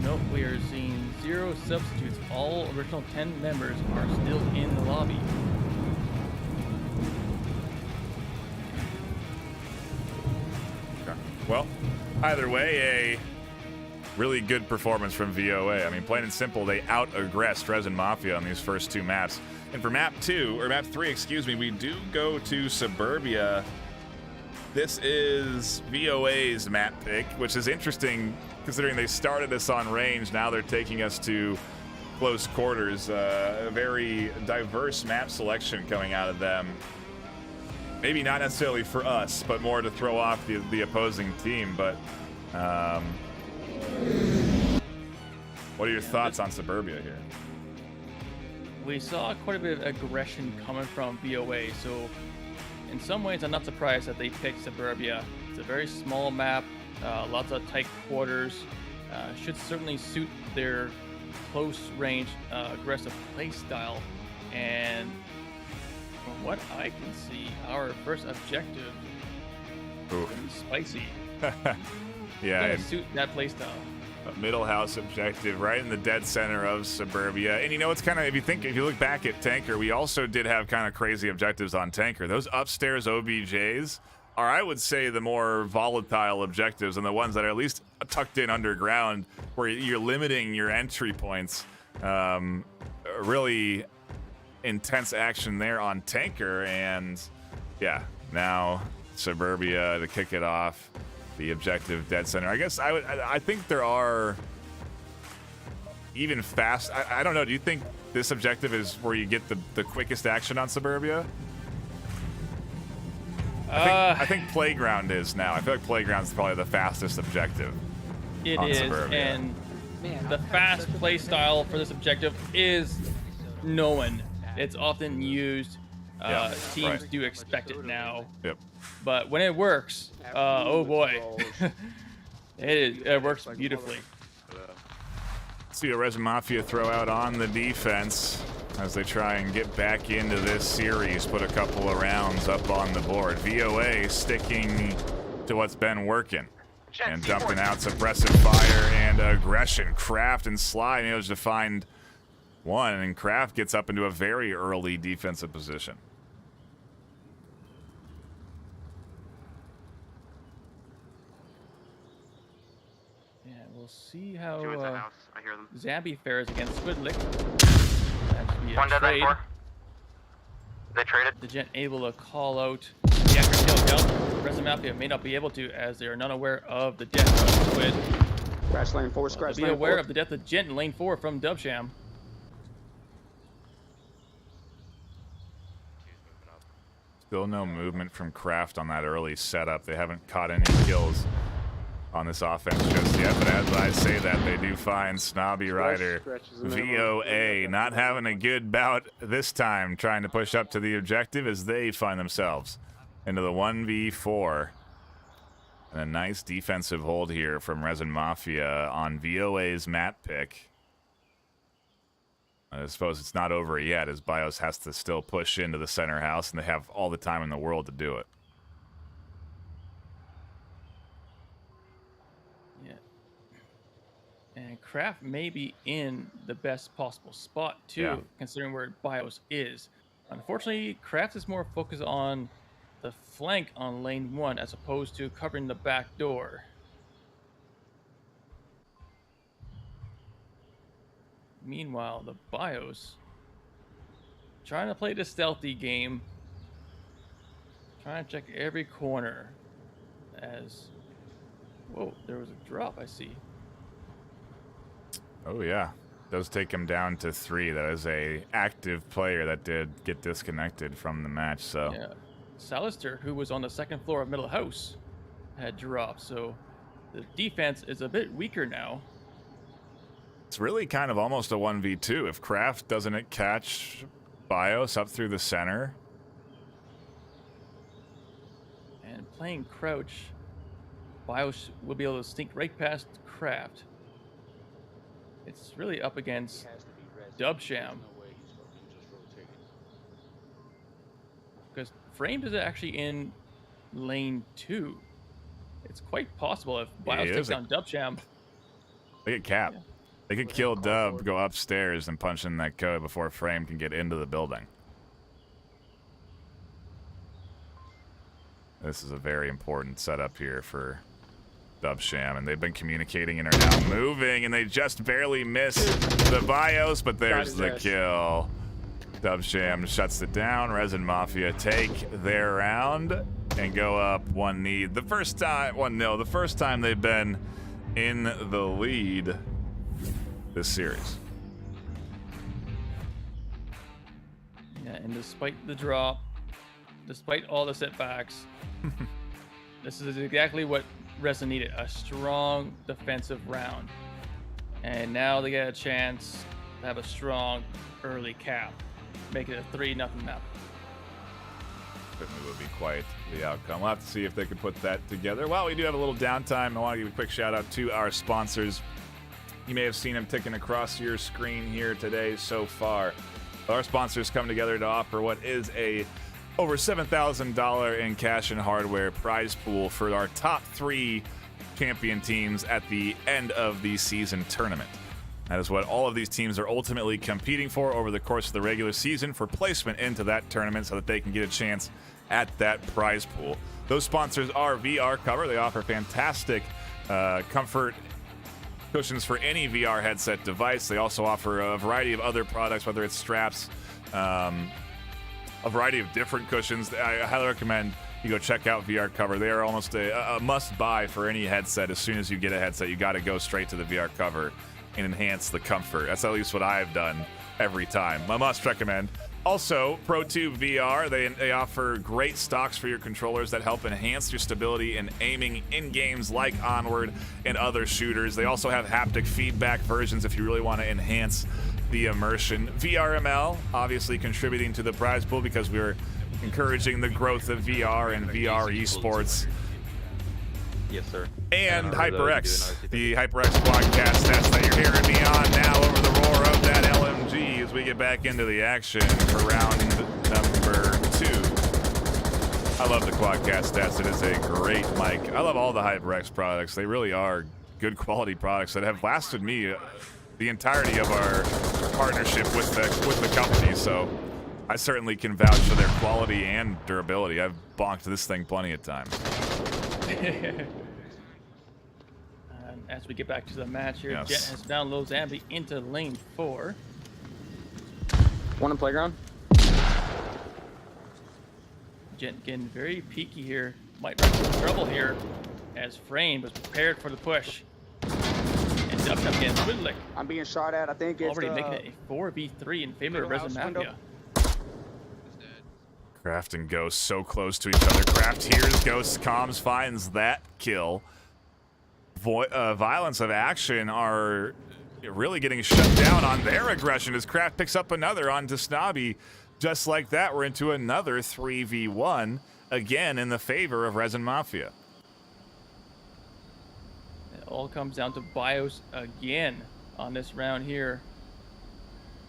Nope, we are seeing 0 substitutes. All original 10 members are still in the lobby.
Okay. Well, either way, really good performance from VOA. I mean, plain and simple, they out-aggressed Resin Mafia on these first 2 maps. And for map 3, excuse me, we do go to Suburbia. This is VOA's map pick, which is interesting considering they started us on range. Now they're taking us to close quarters. A very diverse map selection coming out of them. Maybe not necessarily for us, but more to throw off the opposing team. But what are your thoughts on Suburbia here?
We saw quite a bit of aggression coming from VOA, so in some ways I'm not surprised that they picked Suburbia. It's a very small map, lots of tight quarters, should certainly suit their close range aggressive play style, and from what I can see, our first objective is spicy.
Yeah,
Gonna suit that play style.
a middle house objective right in the dead center of Suburbia. And you know, it's kind of, if you look back at Tanker, we also did have kind of crazy objectives on Tanker. Those upstairs OBJs are, I would say, the more volatile objectives and the ones that are at least tucked in underground where you're limiting your entry points. Really intense action there on Tanker, and yeah, now Suburbia to kick it off. The objective dead center. I guess I think there are even fast. I don't know. Do you think this objective is where you get the quickest action on Suburbia? I think Playground is now. I feel like Playground's probably the fastest objective.
It
on
is,
Suburbia.
and the fast play style for this objective is known. It's often used. Teams do expect it now.
Yep.
But when it works, oh boy, it works beautifully.
See a Resin Mafia throw out on the defense as they try and get back into this series, put a couple of rounds up on the board. VOA sticking to what's been working and dumping out suppressive fire and aggression. Kraft and Sly managed to find one, and Kraft gets up into a very early defensive position.
We'll see how
I hear them.
Zambi fares against Squidlick.
One dead,
trade.
4. They traded.
The Gent able to call out the after kill count. Resin Mafia may not be able to, as they are not aware of the death of Squid.
Scratch lane 4, scratch
Be
lane
aware
4.
of the death of Gent in lane 4 from Dubsham.
Still no movement from Kraft on that early setup. They haven't caught any kills on this offense just yet, but as I say that, they do find Snobby Rider. VOA not having a good bout this time, trying to push up to the objective as they find themselves into the 1v4. And a nice defensive hold here from Resin Mafia on VOA's map pick. I suppose it's not over yet, as BIOS has to still push into the center house, and they have all the time in the world to do it.
And Kraft may be in the best possible spot, too, considering where BIOS is. Unfortunately, Kraft is more focused on the flank on lane 1 as opposed to covering the back door. Meanwhile, the BIOS trying to play the stealthy game, trying to check every corner as... Whoa, there was a drop, I see.
Oh yeah, does take him down to 3. That is a active player that did get disconnected from the match. So
yeah, Salister, who was on the second floor of Middle House, had dropped. So the defense is a bit weaker now.
it's really kind of almost a 1v2 if Kraft doesn't catch BIOS up through the center.
And playing crouch, BIOS will be able to sneak right past Kraft. It's really up against Dubsham. Because Framed is actually in lane 2. It's quite possible if BIOS takes down Dubsham.
They get Cap.
Yeah.
They could kill Dub, go upstairs, and punch in that code before Frame can get into the building. This is a very important setup here for Dubsham, and they've been communicating and are now moving, and they just barely missed the BIOS, but there's the kill. Dubsham shuts it down. Resin Mafia take their round and go up 1-0. The first time, 1-0. The first time they've been in the lead this series.
Yeah, and despite the drop, despite all the setbacks, this is exactly what Resin needed, a strong defensive round. And now they get a chance to have a strong early cap, make it a 3-0 map.
Certainly would be quite the outcome. We'll have to see if they can put that together. While we do have a little downtime, I want to give a quick shout out to our sponsors. You may have seen them ticking across your screen here today so far. Our sponsors come together to offer what is a over $7,000 in cash and hardware prize pool for our top 3 champion teams at the end of the season tournament. That is what all of these teams are ultimately competing for over the course of the regular season for placement into that tournament so that they can get a chance at that prize pool. Those sponsors are VR Cover. They offer fantastic comfort cushions for any VR headset device. They also offer a variety of other products, whether it's straps, a variety of different cushions. I highly recommend you go check out VR Cover. They are almost a must-buy for any headset. As soon as you get a headset, you got to go straight to the VR Cover and enhance the comfort. That's at least what I've done every time. I must recommend. Also, ProTube VR, they offer great stocks for your controllers that help enhance your stability and aiming in games like Onward and other shooters. They also have haptic feedback versions if you really want to enhance the immersion. VRML, obviously contributing to the prize pool because we're encouraging the growth of VR and VR esports.
Yes, sir.
And HyperX, the HyperX podcast test that you're hearing me on now over the roar of that LMG as we get back into the action for round number 2. I love the Quadcast test. It is a great mic. I love all the HyperX products. They really are good quality products that have lasted me the entirety of our partnership with the company. So I certainly can vouch for their quality and durability. I've bonked this thing plenty of times.
As we get back to the match here,
Yes.
Jet has found low Zambi into lane 4.
One in playground.
Jet getting very peaky here. Might run into trouble here as Frame was prepared for the push. And Dubsham getting Twiddlick.
I'm being shot at. I think it's
Already making it a 4v3 in favor of
middle
Resin
house window.
Mafia.
Kraft and Ghost so close to each other. Kraft hears Ghost comms, finds that kill. Violence of Action are really getting shut down on their aggression as Kraft picks up another onto Snobby. Just like that, we're into another 3v1, again in the favor of Resin Mafia.
It all comes down to BIOS again on this round here.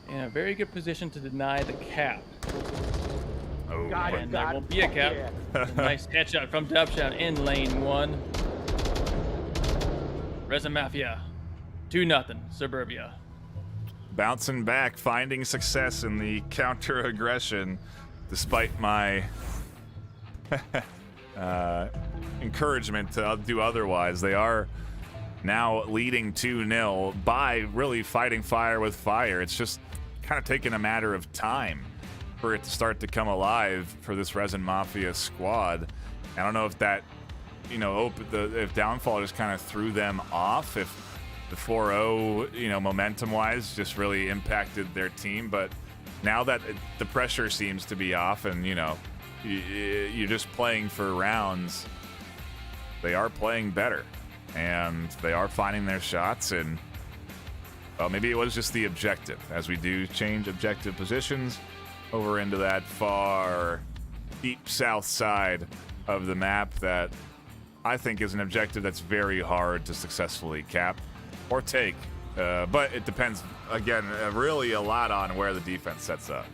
In a very good position to deny the cap.
Oh,
And there won't be a cap. A nice headshot from Dubsham in lane 1. Resin Mafia, 2-0, Suburbia.
bouncing back, finding success in the counter-aggression, despite my encouragement to do otherwise. They are now leading 2-0 by really fighting fire with fire. It's just kind of taken a matter of time for it to start to come alive for this Resin Mafia squad. I don't know if that, you know, if Downfall just kind of threw them off, if the 4-0, you know, momentum-wise just really impacted their team. But now that the pressure seems to be off and, you know, you're just playing for rounds, they are playing better. And they are finding their shots, and, well, maybe it was just the objective, as we do change objective positions over into that far, deep south side of the map that I think is an objective that's very hard to successfully cap or take. But it depends, again, really a lot on where the defense sets up.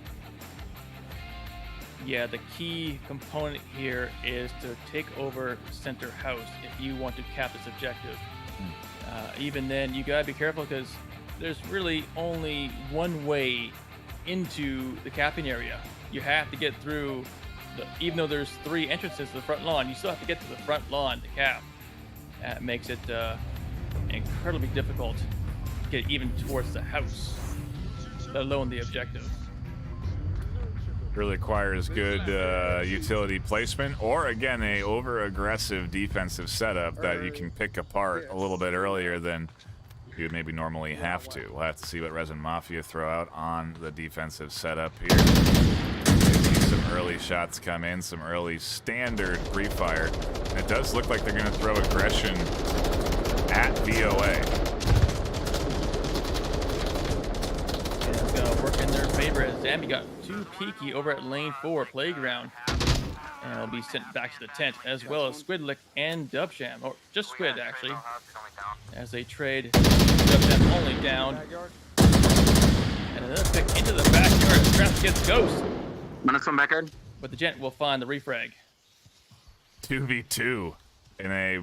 Yeah, the key component here is to take over center house if you want to cap this objective. Even then, you gotta be careful because there's really only one way into the capping area. You have to get through, even though there's 3 entrances to the front lawn, you still have to get to the front lawn to cap. makes it incredibly difficult to get even towards the house, let alone the objective.
Really requires good utility placement, or again, a over-aggressive defensive setup that you can pick apart a little bit earlier than you would maybe normally have to. We'll have to see what Resin Mafia throw out on the defensive setup here. See some early shots come in, some early standard pre-fire. And it does look like they're going to throw aggression at VOA.
And it's going to work in their favor as Zambi got too peaky over at lane 4 playground. And he'll be sent back to the tent, as well as Squidlick and Dubsham, or just Squid actually, as they trade. Dubsham only down. And another pick into the backyard. Traps gets Ghost.
Minutes on backyard.
But the Gent will find the refrag.
2v2 in a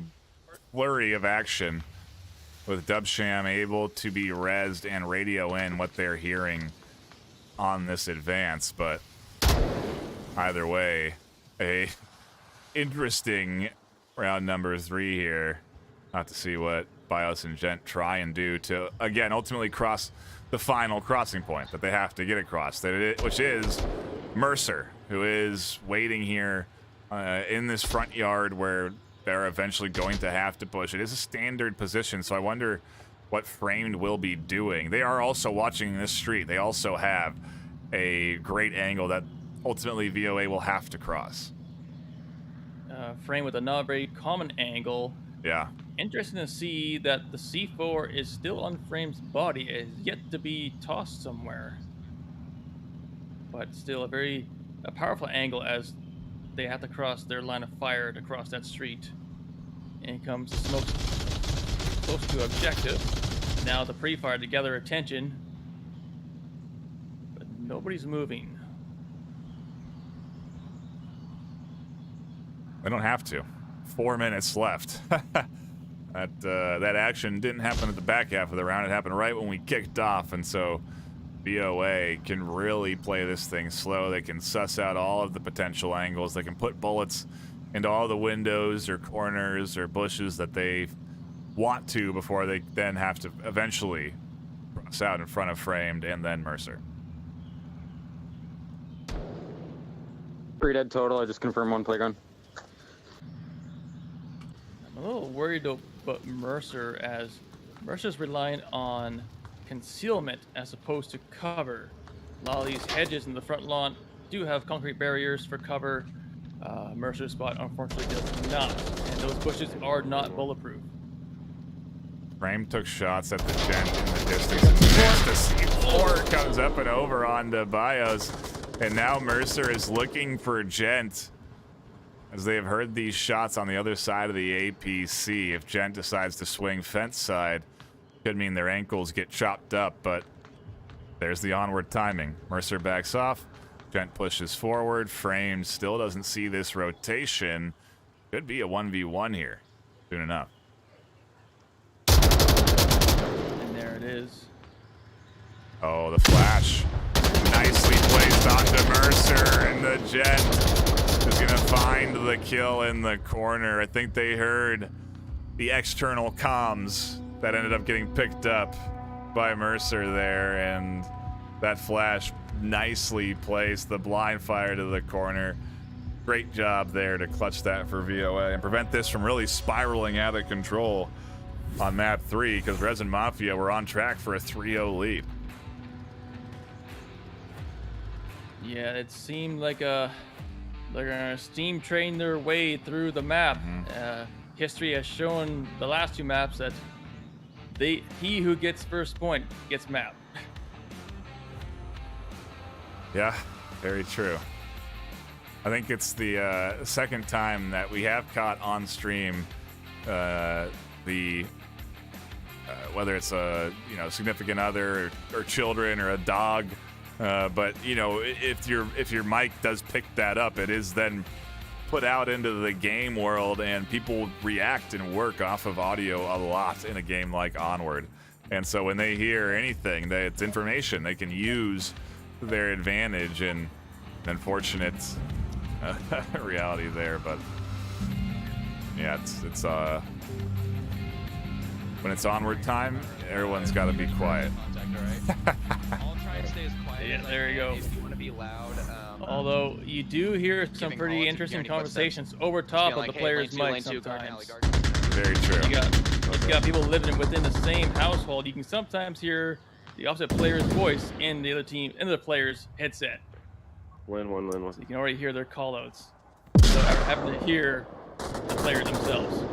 flurry of action, with Dubsham able to be rezzed and radio in what they're hearing on this advance. But either way, a interesting round number 3 here. Not to see what BIOS and Gent try and do to, again, ultimately cross the final crossing point that they have to get across, which is Mercer, who is waiting here in this front yard where they're eventually going to have to push. It is a standard position, so I wonder what Framed will be doing. They are also watching this street. They also have a great angle that ultimately VOA will have to cross.
Frame with a not very common angle.
Yeah.
Interesting to see that the C4 is still on Frame's body. It is yet to be tossed somewhere. But still a powerful angle as they have to cross their line of fire to cross that street. In comes the smoke close to objective. Now the pre-fire to gather attention. But nobody's moving.
I don't have to. 4 minutes left. That action didn't happen at the back half of the round. It happened right when we kicked off, and so VOA can really play this thing slow. They can suss out all of the potential angles. They can put bullets into all the windows or corners or bushes that they want to before they then have to eventually cross out in front of Framed and then Mercer.
3 dead total. I just confirmed 1 playground.
I'm a little worried about Mercer, as Mercer's relying on concealment as opposed to cover. A lot of these hedges in the front lawn do have concrete barriers for cover. Mercer's spot unfortunately does not, and those bushes are not bulletproof.
Frame took shots at the Gent in the distance, and the C4 comes up and over onto BIOS, and now Mercer is looking for Gent, as they have heard these shots on the other side of the APC. If Gent decides to swing fence side, could mean their ankles get chopped up, but there's the onward timing. Mercer backs off, Gent pushes forward, Frame still doesn't see this rotation. Could be a 1v1 here soon enough.
And there it is.
Oh, the flash. Nicely placed onto Mercer, and the Gent is going to find the kill in the corner. I think they heard the external comms that ended up getting picked up by Mercer there, and that flash nicely placed, the blind fire to the corner. Great job there to clutch that for VOA and prevent this from really spiraling out of control on map 3, because Resin Mafia were on track for a 3-0 lead.
Yeah, it seemed like they're gonna steam train their way through the map. History has shown the last 2 maps that he who gets first point gets map.
Yeah, very true. I think it's the second time that we have caught on stream whether it's a significant other or children or a dog, but if your mic does pick that up, it is then put out into the game world, and people react and work off of audio a lot in a game like Onward. And so when they hear anything, it's information they can use to their advantage, and unfortunate reality there. But Yeah, it's when it's onward time, everyone's got to be quiet.
I'll try and stay as quiet
Yeah,
as I
there you
can.
go.
If you want to be loud,
Although you do hear some
Giving
pretty
calls if you
interesting
hear any footsteps.
conversations over top of the players' mics sometimes.
Very true.
If you got people living within the same household, you can sometimes hear the opposite player's voice in the other team, in the player's headset.
Win.
So you can already hear their callouts. So having to hear the players themselves.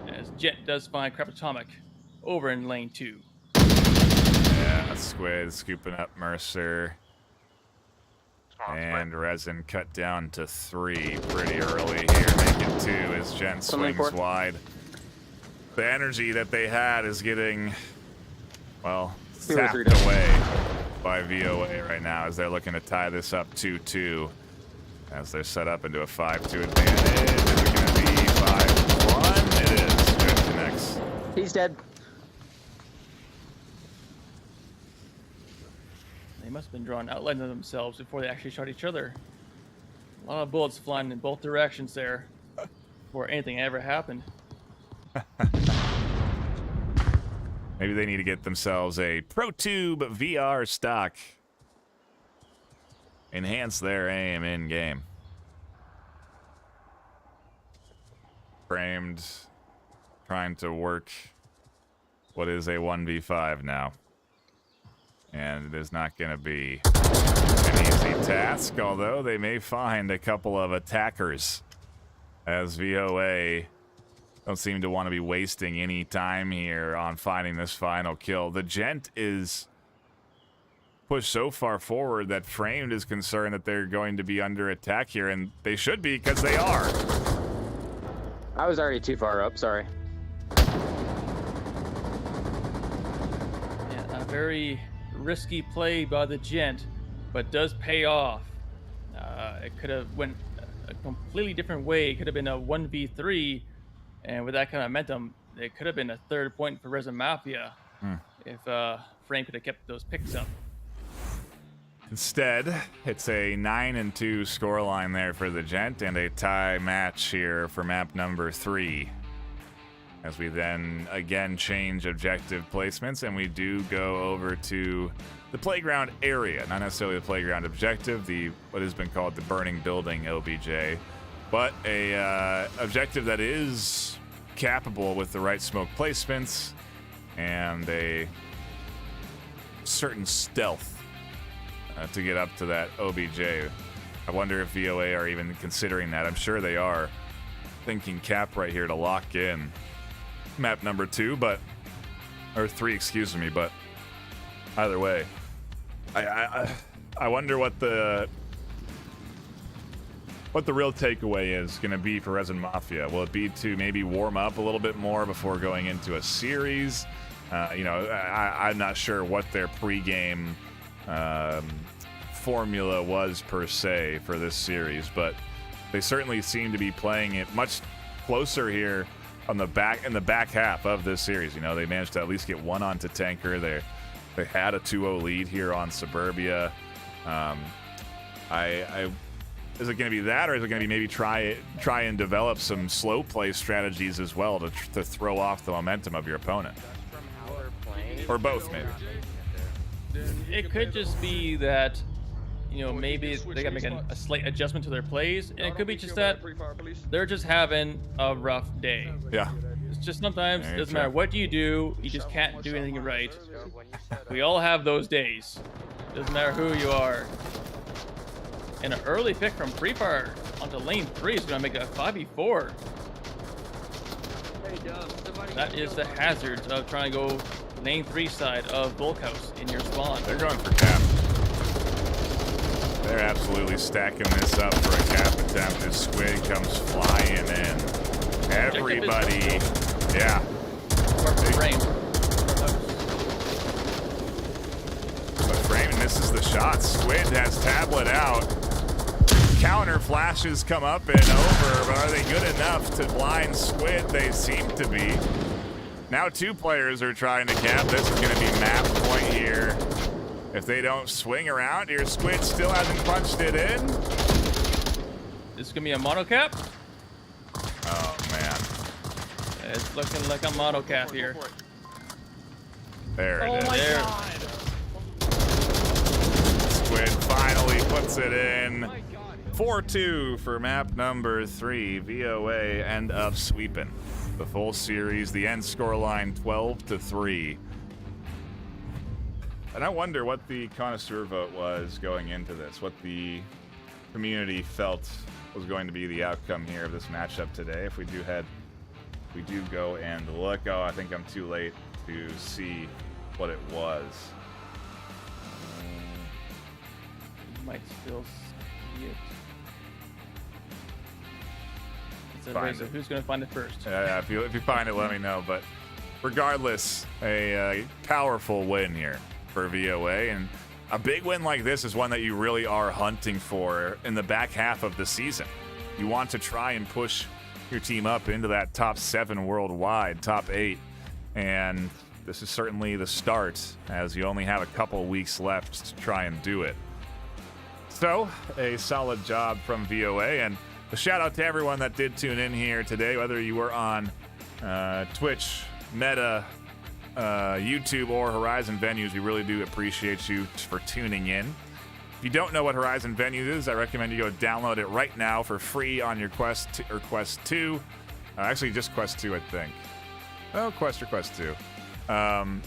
As Jet does find Crapatomic over in lane 2.
Yeah, Squid scooping up Mercer. And Resin cut down to 3 pretty early here, making 2 as Jen swings wide. The energy that they had is getting, well, sapped away by VOA right now as they're looking to tie this up 2-2 as they're set up into a 5-2 advantage. Is it going to be 5-1? It is. Jen connects.
He's dead.
They must have been drawing outlines of themselves before they actually shot each other. A lot of bullets flying in both directions there before anything ever happened.
Maybe they need to get themselves a ProTube VR stock. Enhance their aim in game. Framed, trying to work what is a 1v5 now. And it is not going to be an easy task, although they may find a couple of attackers as VOA don't seem to want to be wasting any time here on finding this final kill. The Gent is pushed so far forward that Framed is concerned that they're going to be under attack here, and they should be because they are.
I was already too far up, sorry.
Yeah, a very risky play by the Gent, but does pay off. It could have went a completely different way. It could have been a 1v3, and with that kind of momentum, it could have been a 3rd point for Resin Mafia if Frame could have kept those picks up.
Instead, it's a 9-2 scoreline there for the Gent and a tie match here for map number 3. As we then again change objective placements and we do go over to the playground area, not necessarily the playground objective, the what has been called the burning building OBJ, but a objective that is capable with the right smoke placements and a certain stealth to get up to that OBJ. I wonder if VOA are even considering that. I'm sure they are thinking cap right here to lock in map number 2, or 3, excuse me, but either way, I wonder what the real takeaway is going to be for Resin Mafia. Will it be to maybe warm up a little bit more before going into a series? I'm not sure what their pregame formula was per se for this series, but they certainly seem to be playing it much closer here on the back half of this series. You know, they managed to at least get one onto Tanker. They had a 2-0 lead here on Suburbia. Is it going to be that, or is it going to be maybe try and develop some slow play strategies as well to throw off the momentum of your opponent, or both maybe?
It could just be that, you know, maybe they got to make a slight adjustment to their plays, and it could be just that they're just having a rough day.
Yeah.
It's just sometimes it doesn't matter what you do, you just can't do anything right. We all have those days. Doesn't matter who you are. And an early pick from Free Fire onto lane 3 is going to make a 5v4. That is the hazards of trying to go lane 3 side of Bulkhouse in your spawn.
They're going for cap. They're absolutely stacking this up for a cap attempt as Squid comes flying in. Everybody, yeah.
Frame.
But Frame misses the shot. Squid has tablet out. Counter flashes come up and over, but are they good enough to blind Squid? They seem to be. Now 2 players are trying to cap. This is going to be map point here. If they don't swing around here, Squid still hasn't punched it in.
This is going to be a mono cap.
Oh, man.
It's looking like a model cap here.
There it is.
my
There.
Squid finally puts it in. 4-2 for map number 3. VOA end up sweeping the full series. The end score line 12-3. And I wonder what the connoisseur vote was going into this, what the community felt was going to be the outcome here of this matchup today. If we do go and look. Oh, I think I'm too late to see what it was.
You might still see it. It's a
Find
race of
it.
who's going to find it first.
Yeah, if you find it, let me know. But regardless, a powerful win here for VOA, and a big win like this is one that you really are hunting for in the back half of the season. You want to try and push your team up into that top 7 worldwide, top 8, and this is certainly the start, as you only have a couple weeks left to try and do it. So, a solid job from VOA, and a shout out to everyone that did tune in here today, whether you were on Twitch, Meta, YouTube, or Horizon Venues. We really do appreciate you for tuning in. If you don't know what Horizon Venues is, I recommend you go download it right now for free on your Quest or Quest 2. Actually, just Quest 2, I think. Oh, Quest or Quest 2. And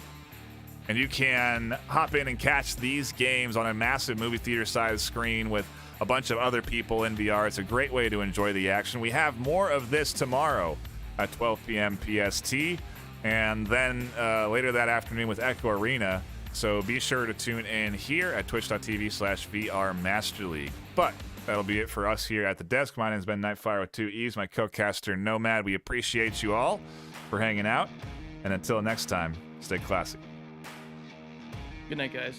you can hop in and catch these games on a massive movie theater-sized screen with a bunch of other people in VR. It's a great way to enjoy the action. We have more of this tomorrow at 12 p.m. PST, and then later that afternoon with Echo Arena. So be sure to tune in here at twitch.tv/VRMasterLeague. But that'll be it for us here at the desk. My name's Ben Nightfire with 2 E's, my co-caster Nomad. We appreciate you all for hanging out. And until next time, stay classy.
Good night, guys.